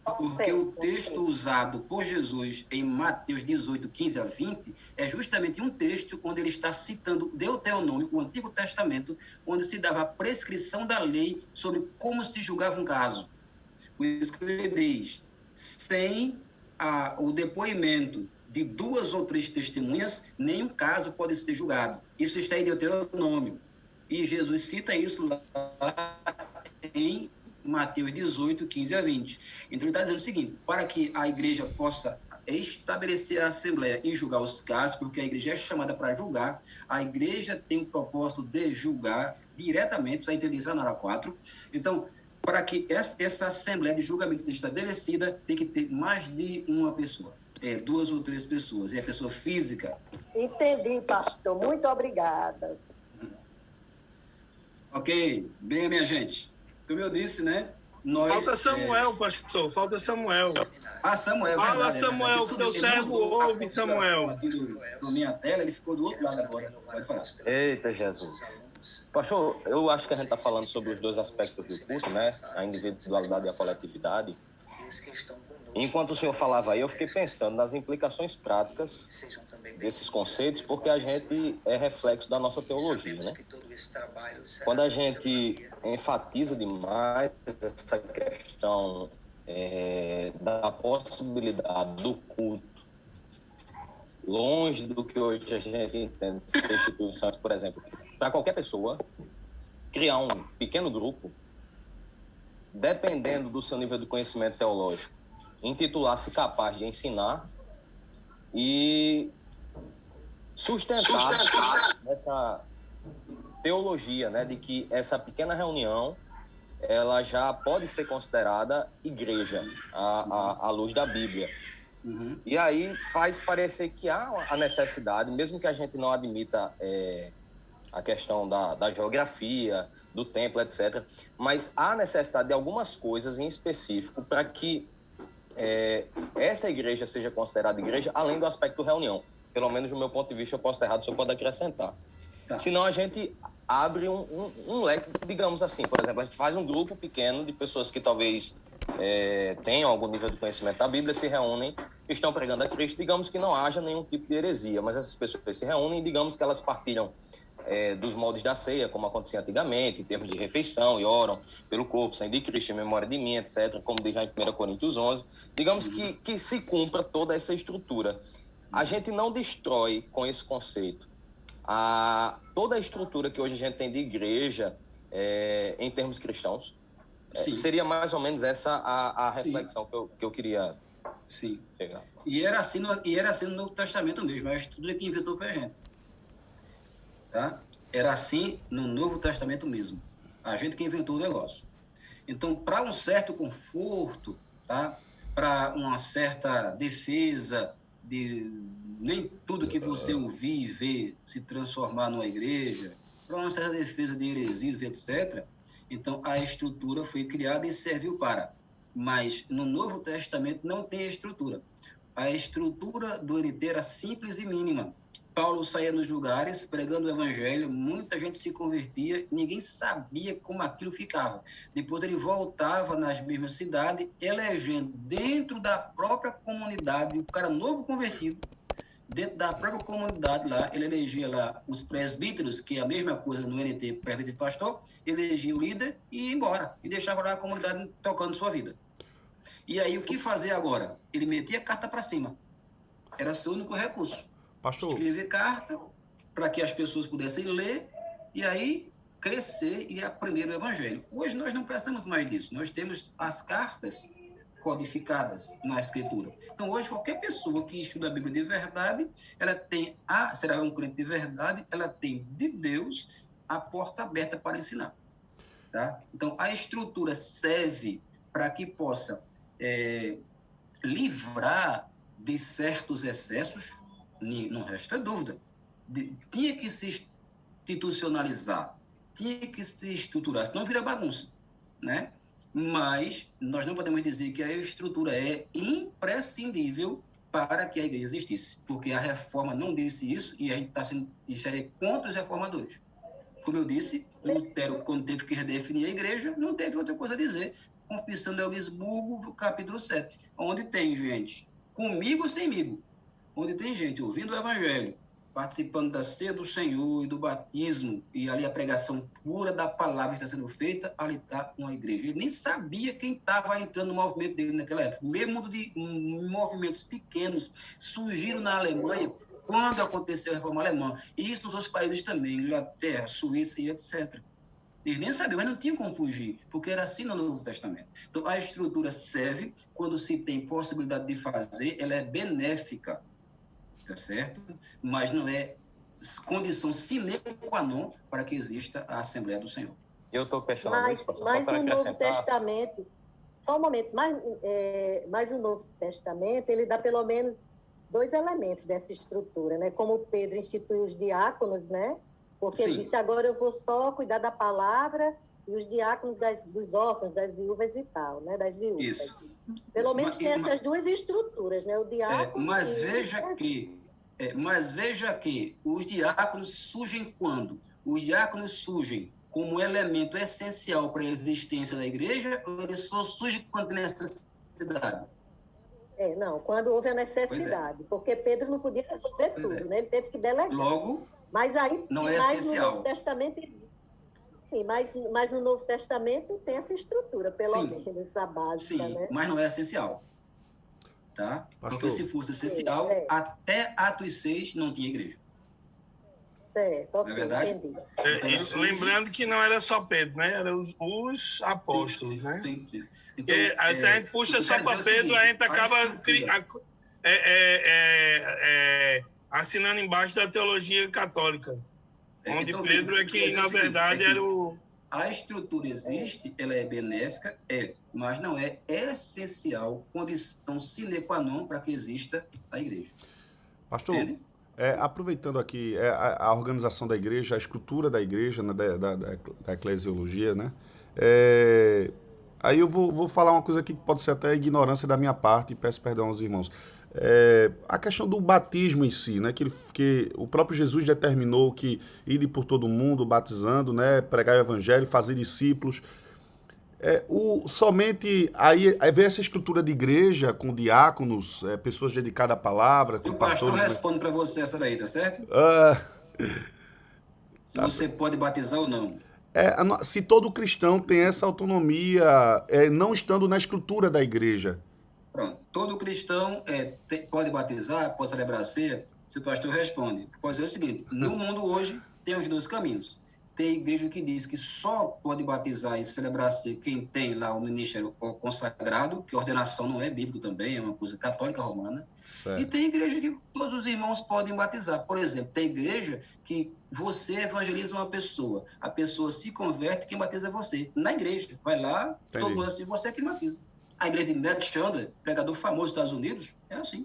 Porque o texto usado por Jesus em Mateus 18, 15 a 20, é justamente um texto onde ele está citando Deuteronômio, o Antigo Testamento, onde se dava a prescrição da lei sobre como se julgava um caso. Por isso que ele diz, sem o depoimento de 2 ou 3 testemunhas, nenhum caso pode ser julgado. Isso está em Deuteronômio. E Jesus cita isso lá em Mateus 18, 15 a 20. Então ele está dizendo o seguinte, para que a igreja possa estabelecer a assembleia e julgar os casos, porque a igreja é chamada para julgar, a igreja tem o propósito de julgar diretamente, vai entender isso na Nara 4. Então, para que essa assembleia de julgamento seja estabelecida, tem que ter mais de uma pessoa. 2 ou 3 pessoas. E a pessoa física. Entendi, pastor. Muito obrigada. Ok. Bem, minha gente. Como eu disse, né? Falta Samuel, pastor. Falta Samuel. Samuel. Fala, verdade, Samuel, que teu servo ouve, Samuel. Na minha tela, ele ficou do outro lado agora. Pode falar. Eita, Jesus. Pastor, eu acho que a gente está falando sobre os 2 aspectos do culto, né? A individualidade e a coletividade. Enquanto o senhor falava aí, eu fiquei pensando nas implicações práticas desses conceitos, porque a gente é reflexo da nossa teologia, né? Quando a gente enfatiza demais essa questão da possibilidade do culto, longe do que hoje a gente entende de instituições, por exemplo, para qualquer pessoa criar um pequeno grupo, dependendo do seu nível de conhecimento teológico, intitular-se capaz de ensinar e sustentar essa teologia, né, de que essa pequena reunião ela já pode ser considerada igreja à luz da Bíblia. Uhum. E aí faz parecer que há a necessidade, mesmo que a gente não admita a questão da geografia, do templo, etc., mas há necessidade de algumas coisas em específico para que essa igreja seja considerada igreja, além do aspecto reunião. Pelo menos do meu ponto de vista, eu posso estar errado, o senhor pode acrescentar. Tá. Senão a gente abre um leque, digamos assim, por exemplo, a gente faz um grupo pequeno de pessoas que talvez tenham algum nível de conhecimento da Bíblia, se reúnem, estão pregando a Cristo, digamos que não haja nenhum tipo de heresia, mas essas pessoas se reúnem, digamos que elas partilham dos moldes da ceia, como acontecia antigamente, em termos de refeição, e oram pelo corpo, sangue de Cristo, em memória de mim, etc., como diz já em 1 Coríntios 11, digamos que se cumpra toda essa estrutura. A gente não destrói com esse conceito toda a estrutura que hoje a gente tem de igreja em termos cristãos. Seria mais ou menos essa a reflexão que eu queria pegar. E era assim no Novo Testamento mesmo, a estrutura que inventou foi a gente. Tá? Era assim no Novo Testamento mesmo. A gente que inventou o negócio. Então, para um certo conforto, tá? Para uma certa defesa de nem tudo que você ouvir e ver se transformar numa igreja, para uma certa defesa de heresias, etc., então a estrutura foi criada e serviu para. Mas no Novo Testamento não tem estrutura. A estrutura do NT era simples e mínima. Paulo saía nos lugares pregando o evangelho, muita gente se convertia, ninguém sabia como aquilo ficava. Depois ele voltava nas mesmas cidades, elegendo dentro da própria comunidade, o cara novo convertido, dentro da própria comunidade lá, ele elegia lá os presbíteros, que é a mesma coisa no NT, presbítero e pastor, elegia o líder e ia embora, e deixava lá a comunidade tocando sua vida. E aí o que fazer agora? Ele metia a carta para cima. Era seu único recurso. Pastor. Escrever carta para que as pessoas pudessem ler e aí crescer e aprender o evangelho. Hoje nós não precisamos mais disso. Nós temos as cartas codificadas na escritura. Então hoje qualquer pessoa que estuda a Bíblia de verdade, ela tem será um crente de verdade, ela tem de Deus a porta aberta para ensinar. Tá? Então a estrutura serve para que possa livrar de certos excessos. Não resta dúvida. Tinha que se institucionalizar, tinha que se estruturar, senão vira bagunça, né? Mas nós não podemos dizer que a estrutura é imprescindível para que a igreja existisse, porque a reforma não disse isso e a gente está sendo contra os reformadores. Como eu disse, Lutero, quando teve que redefinir a igreja, não teve outra coisa a dizer. Confissão de Augsburgo, capítulo 7, onde tem gente comigo ou semigo, onde tem gente ouvindo o evangelho, participando da ceia do Senhor e do batismo, e ali a pregação pura da palavra está sendo feita, ali está uma igreja. Ele nem sabia quem estava entrando no movimento dele naquela época. Mesmo de movimentos pequenos surgiram na Alemanha quando aconteceu a reforma alemã. E isso nos outros países também, Inglaterra, Suíça e etc. Eles nem sabiam, mas não tinham como fugir, porque era assim no Novo Testamento. Então, a estrutura serve quando se tem possibilidade de fazer, ela é benéfica, tá certo? Mas não é condição sine qua non para que exista a Assembleia do Senhor. Eu estou questionando isso, mas no Novo Testamento, só um momento, mas o Novo Testamento, ele dá pelo menos 2 elementos dessa estrutura, né? Como Pedro instituiu os diáconos, né? Porque ele disse, agora eu vou só cuidar da palavra e os diáconos dos órfãos, das viúvas e tal, né? Das viúvas. Isso. Pelo menos tem essas 2 estruturas, né? O diácono mas veja que os diáconos surgem quando? Os diáconos surgem como elemento essencial para a existência da igreja ou eles só surgem quando tem necessidade? Não, quando houve a necessidade, porque Pedro não podia resolver tudo, né? Ele teve que delegar. Logo, mas aí, não é essencial. No Novo Testamento, sim, mas no Novo Testamento tem essa estrutura, pelo menos, a básica, sim, né? Mas não é essencial. Tá? Pastor. Porque se fosse essencial, até Atos 6 não tinha igreja. Certo, ok, não é verdade? Entendi. Então, lembrando que não era só Pedro, né? Eram os apóstolos, né? Sim. Então, se a gente puxa só para Pedro, a gente acaba assinando embaixo da teologia católica. Onde então, Pedro é que, na verdade, era o... A estrutura existe, ela é benéfica, mas não é essencial, condição sine qua non para que exista a igreja. Pastor, aproveitando aqui a organização da igreja, a estrutura da igreja, né, da eclesiologia, né? Aí eu vou falar uma coisa aqui que pode ser até ignorância da minha parte, e peço perdão aos irmãos. A questão do batismo em si, né? Que o próprio Jesus determinou que ir por todo mundo batizando, né? Pregar o evangelho, fazer discípulos. Somente aí vem essa estrutura de igreja com diáconos, pessoas dedicadas à palavra. O pastor responde para você essa daí, tá certo? Se você pode batizar ou não. Se todo cristão tem essa autonomia, não estando na estrutura da igreja. Pronto. Todo cristão pode batizar, pode celebrar a ceia, se o pastor responde. Pode ser o seguinte, no mundo hoje tem os dois caminhos. Tem igreja que diz que só pode batizar e celebrar a ceia quem tem lá o ministério consagrado, que ordenação não é bíblico também, é uma coisa católica romana. Certo. E tem igreja que todos os irmãos podem batizar. Por exemplo, tem igreja que você evangeliza uma pessoa, a pessoa se converte, quem batiza é você. Na igreja, vai lá, todo mundo assim, você é quem batiza. A igreja de Matt Chandler, pregador famoso dos Estados Unidos, é assim.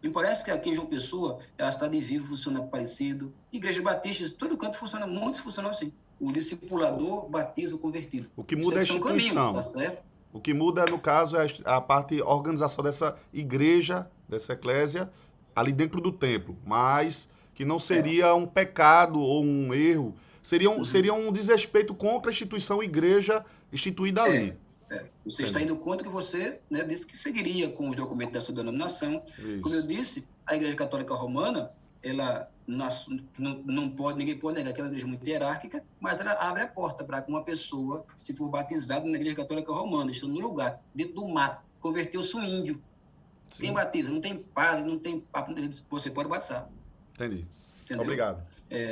Me parece que aqui em João Pessoa, a Cidade Viva funciona parecido. Igrejas batistas, todo canto funciona, muitos funcionam assim. O discipulador batiza o convertido. O que muda é a instituição. Tá certo? O que muda, no caso, é a parte organização dessa igreja, dessa eclésia, ali dentro do templo. Mas que não seria um pecado ou um erro. Seria um desrespeito contra a instituição igreja instituída ali. Você está indo contra que você disse que seguiria com os documentos da sua denominação. Isso. Como eu disse, a Igreja Católica Romana, ela ninguém pode negar que é uma igreja muito hierárquica, mas ela abre a porta para que uma pessoa, se for batizada na Igreja Católica Romana, estando no lugar, dentro do mato, converteu-se um índio. Sim. Quem batiza? Não tem padre, não tem papo, você pode batizar. Entendi. Entendeu? Obrigado.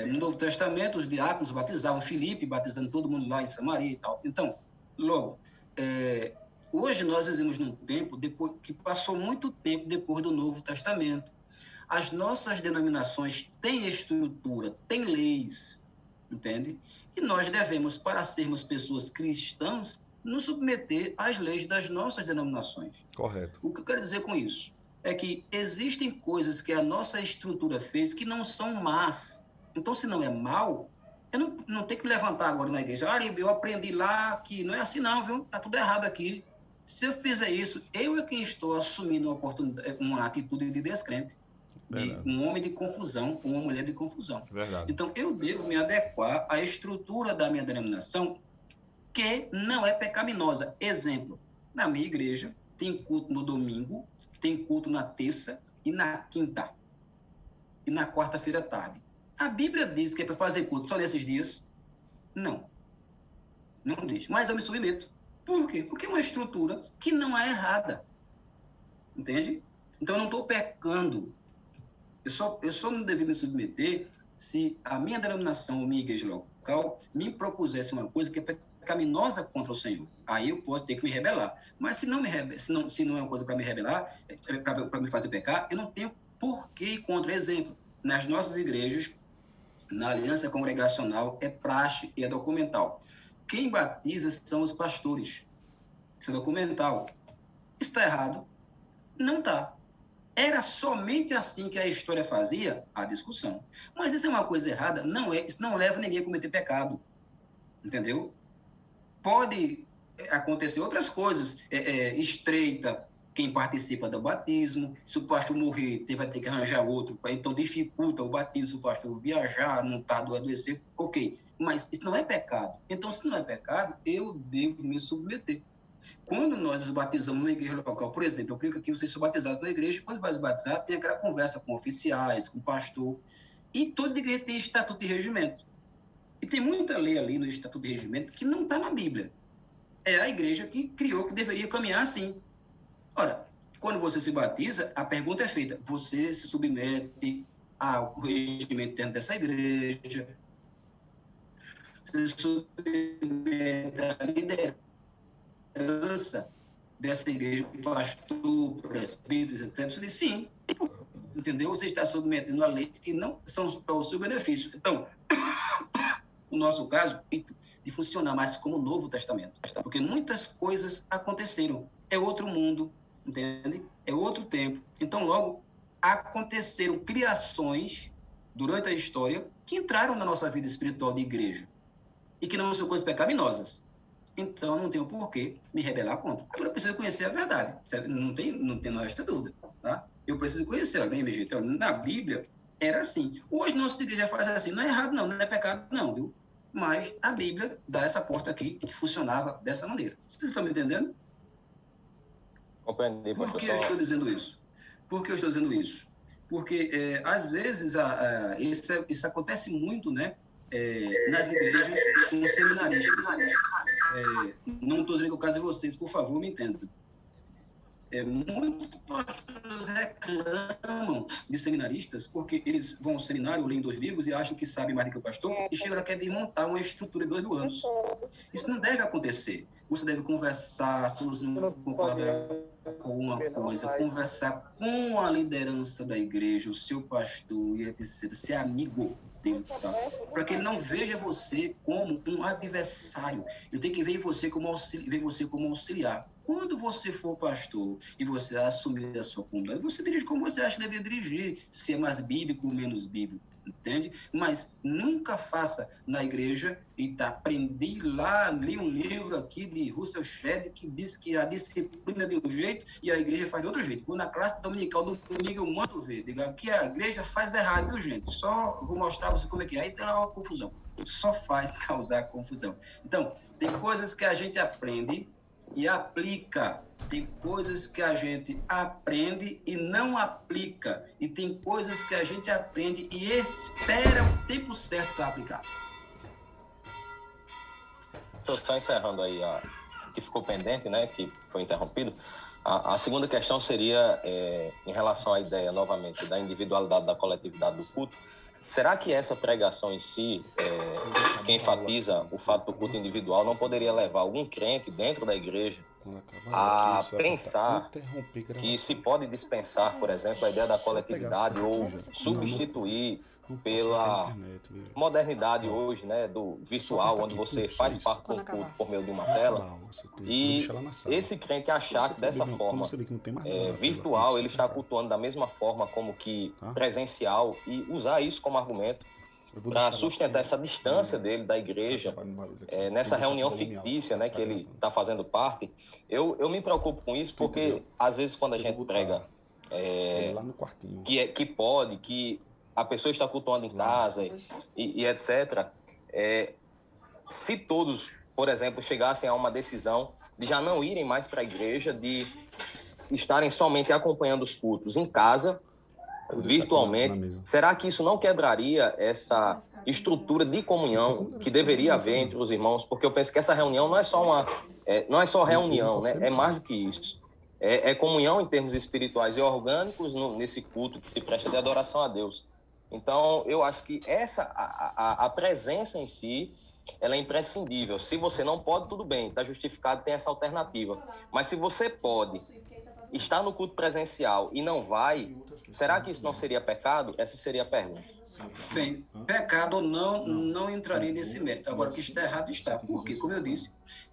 No Novo Testamento, os diáconos batizavam Filipe, batizando todo mundo lá em Samaria e tal. Então, logo, hoje nós vivemos num tempo que passou muito tempo depois do Novo Testamento. As nossas denominações têm estrutura, têm leis, entende? E nós devemos, para sermos pessoas cristãs, nos submeter às leis das nossas denominações. Correto. O que eu quero dizer com isso é que existem coisas que a nossa estrutura fez que não são más. Então, se não é mal, eu não tenho que me levantar agora na igreja. Eu aprendi lá que não é assim não, viu? Está tudo errado aqui. Se eu fizer isso, eu é quem estou assumindo uma atitude de descrente, de um homem de confusão, uma mulher de confusão. Verdade. Então, eu devo me adequar à estrutura da minha denominação, que não é pecaminosa. Exemplo, na minha igreja, tem culto no domingo, tem culto na terça e na quinta. E na quarta-feira à tarde. A Bíblia diz que é para fazer culto só nesses dias? Não. Não diz. Mas eu me submeto. Por quê? Porque é uma estrutura que não é errada. Entende? Então, eu não estou pecando. Eu só não deveria me submeter se a minha denominação ou minha igreja local me propusesse uma coisa que é pecaminosa contra o Senhor. Aí eu posso ter que me rebelar. Mas se não é uma coisa para me rebelar, para me fazer pecar, eu não tenho por que ir contra. Exemplo, nas nossas igrejas, na aliança congregacional, é praxe e é documental. Quem batiza são os pastores. Isso é documental. Está errado? Não está. Era somente assim que a história fazia a discussão. Mas isso é uma coisa errada? Não é. Isso não leva ninguém a cometer pecado. Entendeu? Pode acontecer outras coisas. Estreita quem participa do batismo. Se o pastor morrer, vai ter que arranjar outro. Então, dificulta o batismo. Se o pastor viajar, não está adoecer. Ok. Mas isso não é pecado. Então, se não é pecado, eu devo me submeter. Quando nós nos batizamos numa igreja local, por exemplo, eu creio que aqui vocês são batizados na igreja, quando vai se batizar, tem aquela conversa com oficiais, com pastor, e toda igreja tem estatuto de regimento. E tem muita lei ali no estatuto de regimento que não está na Bíblia. É a igreja que criou que deveria caminhar assim. Ora, quando você se batiza, a pergunta é feita, você se submete ao regimento dentro dessa igreja, se submete à liderança dessa igreja, pastor, presbíteros, etc. Você diz sim, entendeu? Você está submetendo a leis que não são para o seu benefício. Então, no nosso caso, de funcionar mais como o Novo Testamento, porque muitas coisas aconteceram. É outro mundo, entende? É outro tempo. Então, logo, aconteceram criações durante a história que entraram na nossa vida espiritual de igreja e que não são coisas pecaminosas. Então, não tenho por que me rebelar contra. Agora, eu preciso conhecer a verdade. Não tem esta dúvida. Tá? Eu preciso conhecer, bem, meu jeito. Na Bíblia, era assim. Hoje, nossa igreja faz assim. Não é errado, não é pecado, não, viu? Mas a Bíblia dá essa porta aqui que funcionava dessa maneira. Vocês estão me entendendo? Compreendi. Por que eu estou dizendo isso? Por que eu estou dizendo isso? Porque, às vezes, isso acontece muito, né? Nas igrejas com seminaristas. Não estou dizendo que é o caso de vocês, por favor, me entendam. Muitos pastores reclamam de seminaristas porque eles vão ao seminário, leem 2 livros e acham que sabem mais do que o pastor e chegam lá querem montar uma estrutura de 2 mil anos. Isso não deve acontecer. Você deve conversar, se você não concordar com uma coisa, conversar com a liderança da igreja, o seu pastor e etc., ser amigo dele, tá? Para que ele não veja você como um adversário. Ele tem que ver você como auxiliar. Quando você for pastor e você assumir a sua comunidade, você dirige como você acha que deve dirigir, se é mais bíblico ou menos bíblico, entende? Mas nunca faça na igreja e aprendi lá, li um livro aqui de Russell Shedd que diz que a disciplina é de um jeito e a igreja faz de outro jeito. Quando na classe dominical do domingo eu mando ver, diga que a igreja faz errado, viu, gente? Só vou mostrar você como é que é. Aí tem lá uma confusão. Só faz causar confusão. Então, tem coisas que a gente aprende e aplica. Tem coisas que a gente aprende e não aplica. E tem coisas que a gente aprende e espera o tempo certo para aplicar. Estou só encerrando aí que ficou pendente, né, que foi interrompido. A segunda questão seria em relação à ideia, novamente, da individualidade, da coletividade do culto. Será que essa pregação em si, que enfatiza o fato do culto individual, não poderia levar algum crente dentro da igreja a pensar que se pode dispensar, por exemplo, a ideia da coletividade ou substituir pela modernidade hoje, né, do virtual, onde você faz parte do culto por meio de uma tela, e esse crente achar que dessa forma virtual ele está cultuando da mesma forma como que presencial e usar isso como argumento para sustentar essa distância dele da igreja, nessa reunião fictícia, né, que ele está fazendo parte. Eu me preocupo com isso porque às vezes quando a gente prega que a pessoa está cultuando em casa e etc. Se todos, por exemplo, chegassem a uma decisão de já não irem mais para a igreja, de estarem somente acompanhando os cultos em casa, virtualmente, será que isso não quebraria essa estrutura de comunhão que deveria haver entre os irmãos? Porque eu penso que essa reunião não é só reunião, né? É mais do que isso. É comunhão em termos espirituais e orgânicos nesse culto que se presta de adoração a Deus. Então, eu acho que a presença em si, ela é imprescindível. Se você não pode, tudo bem, está justificado, tem essa alternativa. Mas se você pode estar no culto presencial e não vai, será que isso não seria pecado? Essa seria a pergunta. Bem, pecado ou não entraria nesse mérito. Agora, o que está errado está. Porque, como eu disse,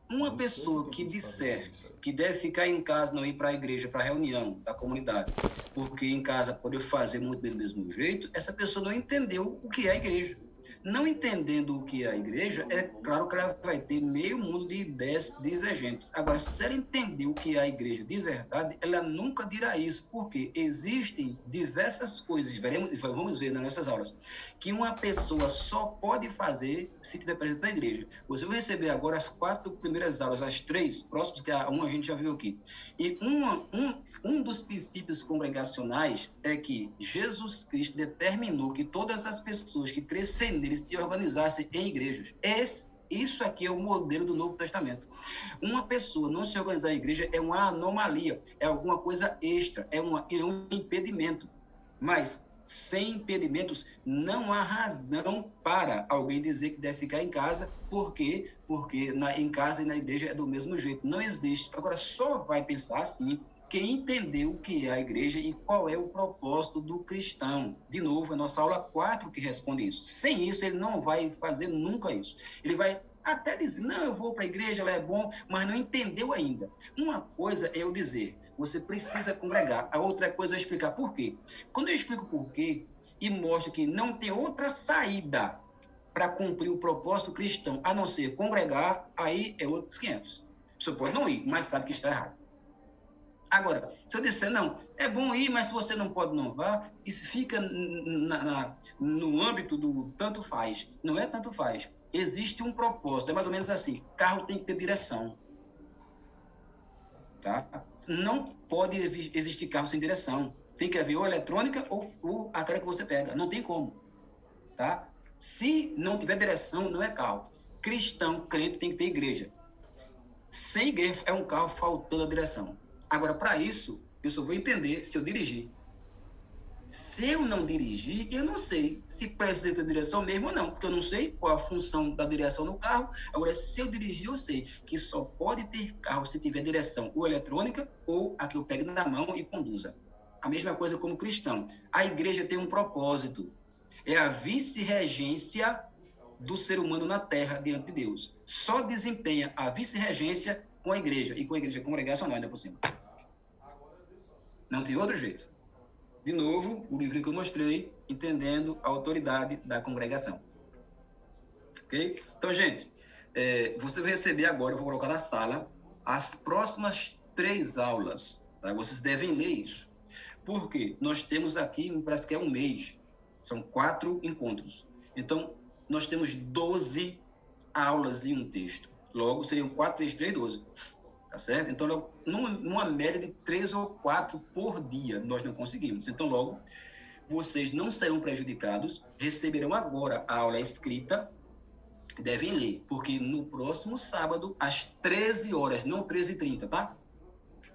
uma pessoa que disser que deve ficar em casa, não ir para a igreja, para a reunião da comunidade, porque em casa pode fazer muito bem do mesmo jeito, essa pessoa não entendeu o que é a igreja. Não entendendo o que é a igreja, é claro que ela vai ter meio mundo de ideias divergentes. Agora, se ela entender o que é a igreja de verdade, ela nunca dirá isso, porque existem diversas coisas, vamos ver nas nossas aulas, que uma pessoa só pode fazer se estiver presente na igreja. Você vai receber agora as 4 primeiras aulas, as 3 próximas, que uma a gente já viu aqui. E um dos princípios congregacionais é que Jesus Cristo determinou que todas as pessoas que crescem nele se organizassem em igrejas. Isso aqui é o modelo do Novo Testamento. Uma pessoa não se organizar em igreja é uma anomalia, é alguma coisa extra, é um impedimento. Mas sem impedimentos não há razão para alguém dizer que deve ficar em casa, porque em casa e na igreja é do mesmo jeito. Não existe. Agora, só vai pensar assim quem entendeu o que é a igreja e qual é o propósito do cristão. De novo, a nossa aula 4 que responde isso. Sem isso, ele não vai fazer nunca isso. Ele vai até dizer, não, eu vou para a igreja, ela é bom, mas não entendeu ainda. Uma coisa é eu dizer, você precisa congregar. A outra coisa é explicar por quê. Quando eu explico por quê e mostro que não tem outra saída para cumprir o propósito cristão, a não ser congregar, aí é outros 500. Você pode não ir, mas sabe que está errado. Agora, se eu disser, não, é bom ir, mas se você não pode, não vá, isso fica no âmbito do tanto faz. Não é tanto faz. Existe um propósito, é mais ou menos assim, carro tem que ter direção. Tá? Não pode existir carro sem direção. Tem que haver ou eletrônica ou aquela que você pega. Não tem como. Tá? Se não tiver direção, não é carro. Cristão, crente, tem que ter igreja. Sem igreja é um carro faltando a direção. Agora, para isso, eu só vou entender se eu dirigir. Se eu não dirigir, eu não sei se precisa ter direção mesmo ou não, porque eu não sei qual a função da direção no carro. Agora, se eu dirigir, eu sei que só pode ter carro se tiver direção ou eletrônica ou a que eu pegue na mão e conduza. A mesma coisa como cristão. A igreja tem um propósito. É a vice-regência do ser humano na terra diante de Deus. Só desempenha a vice-regência com a igreja, e com a igreja congregacional ainda por cima. Não tem outro jeito. De novo, o livro que eu mostrei, entendendo a autoridade da congregação. Ok? Então, gente, você vai receber agora, eu vou colocar na sala, as próximas 3 aulas. Tá? Vocês devem ler isso. Porque nós temos aqui, parece que é um mês, são 4 encontros. Então, nós temos 12 aulas e um texto. Logo, seriam 4 vezes 3, 12. Tá certo? Então, numa média de 3 ou 4 por dia, nós não conseguimos. Então, logo, vocês não serão prejudicados, receberão agora a aula escrita, devem ler, porque no próximo sábado, às 13 horas, não 13h30, tá?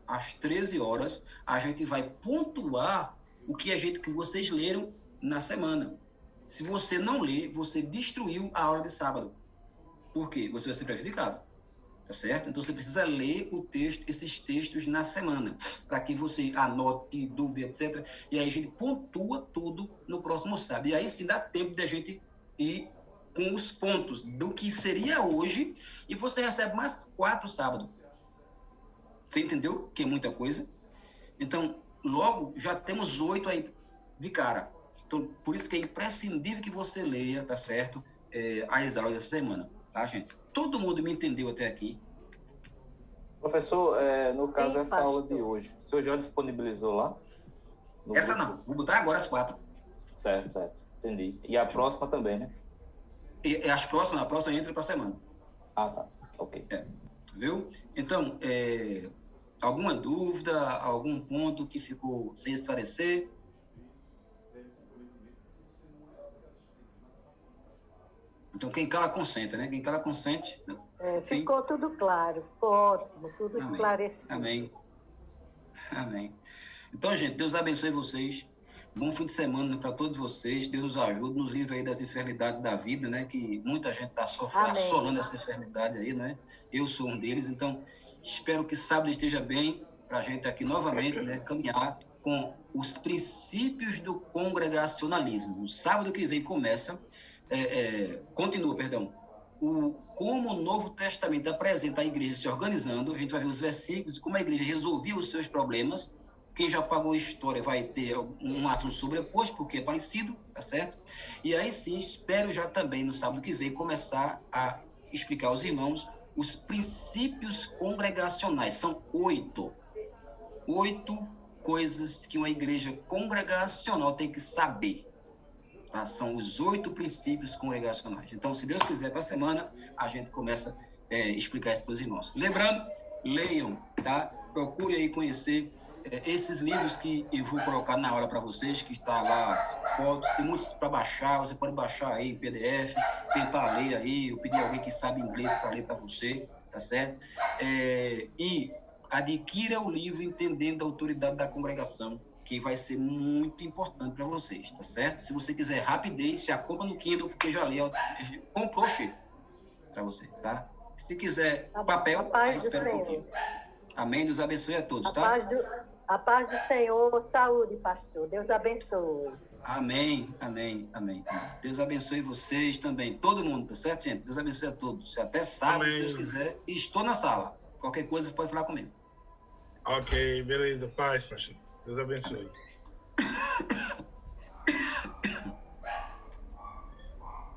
Às 13 horas, a gente vai pontuar o que vocês leram na semana. Se você não ler, você destruiu a aula de sábado. Por quê? Você vai ser prejudicado, tá certo? Então, você precisa ler esses textos na semana, para que você anote dúvida, etc. E aí a gente pontua tudo no próximo sábado. E aí sim dá tempo de a gente ir com os pontos do que seria hoje, e você recebe mais 4 sábados. Você entendeu? Que é muita coisa. Então, logo, já temos 8 aí de cara. Então, por isso que é imprescindível que você leia, tá certo? As aulas dessa semana. Tá, gente? Todo mundo me entendeu até aqui? Professor, no caso, essa aula de hoje, o senhor já disponibilizou lá? Essa não. Vou botar agora as 4. Certo. Entendi. E a próxima também, né? E a próxima entra para a semana. Ah, tá. Ok. Viu? Então, alguma dúvida, algum ponto que ficou sem esclarecer? Então, quem cala, consenta, né? Quem cala, consente. Ficou tudo claro, ficou ótimo, tudo esclarecido. Amém. Então, gente, Deus abençoe vocês. Bom fim de semana para todos vocês. Deus nos ajude, nos livre aí das enfermidades da vida, né? Que muita gente está assolando essa enfermidade aí, né? Eu sou um deles. Então, espero que sábado esteja bem para a gente aqui novamente, né? Caminhar com os princípios do congregacionalismo. No sábado que vem continua, como o Novo Testamento apresenta a igreja se organizando. A gente vai ver os versículos, como a igreja resolvia os seus problemas, Quem já pagou história vai ter um assunto sobreposto, porque é parecido, tá certo? E aí sim, espero já também no sábado que vem começar a explicar aos irmãos os princípios congregacionais. São 8 coisas que uma igreja congregacional tem que saber. Tá? São os 8 princípios congregacionais. Então, se Deus quiser, para a semana, a gente começa a explicar isso para os irmãos. Lembrando, leiam, tá? Procure aí conhecer esses livros que eu vou colocar na aula para vocês, que está lá as fotos, tem muitos para baixar, você pode baixar aí em PDF, tentar ler aí, eu pedi alguém que sabe inglês para ler para você, tá certo? E adquira o livro Entendendo a Autoridade da Congregação, que vai ser muito importante para vocês, tá certo? Se você quiser rapidez, já compra no Kindle, porque já leu, comprou, chega para você, tá? Se quiser papel, espera um pouquinho. Amém, Deus abençoe a todos, tá? A paz do Senhor, saúde, pastor. Deus abençoe. Amém, amém, amém. Deus abençoe vocês também, todo mundo, tá certo, gente? Deus abençoe a todos. Até sábado, se Deus quiser. E estou na sala. Qualquer coisa, pode falar comigo. Ok, beleza. Paz, pastor. Deus abençoe.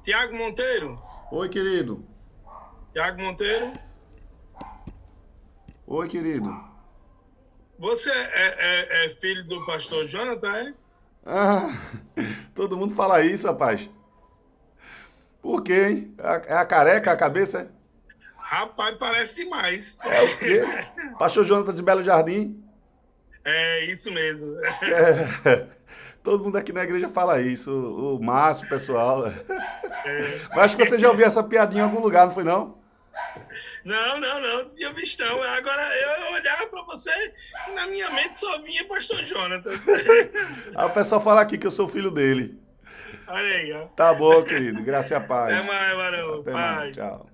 Tiago Monteiro. Oi, querido. Tiago Monteiro. Oi, querido. Você é filho do pastor Jonathan, é? Ah, todo mundo fala isso, rapaz. Por quê, hein? É a careca, a cabeça, é? Rapaz, parece demais. É o quê? Pastor Jonathan de Belo Jardim? É, isso mesmo. Todo mundo aqui na igreja fala isso. O Márcio, o pessoal. Mas acho que você já ouviu essa piadinha em algum lugar, não foi não? Não tinha visto não. Agora eu olhava pra você e na minha mente só vinha pastor Jonathan. Aí o pessoal fala aqui que eu sou filho dele. Olha aí, ó. Tá bom, querido. Graça e a paz. Até mais, varão. Até Paz. mais. Tchau.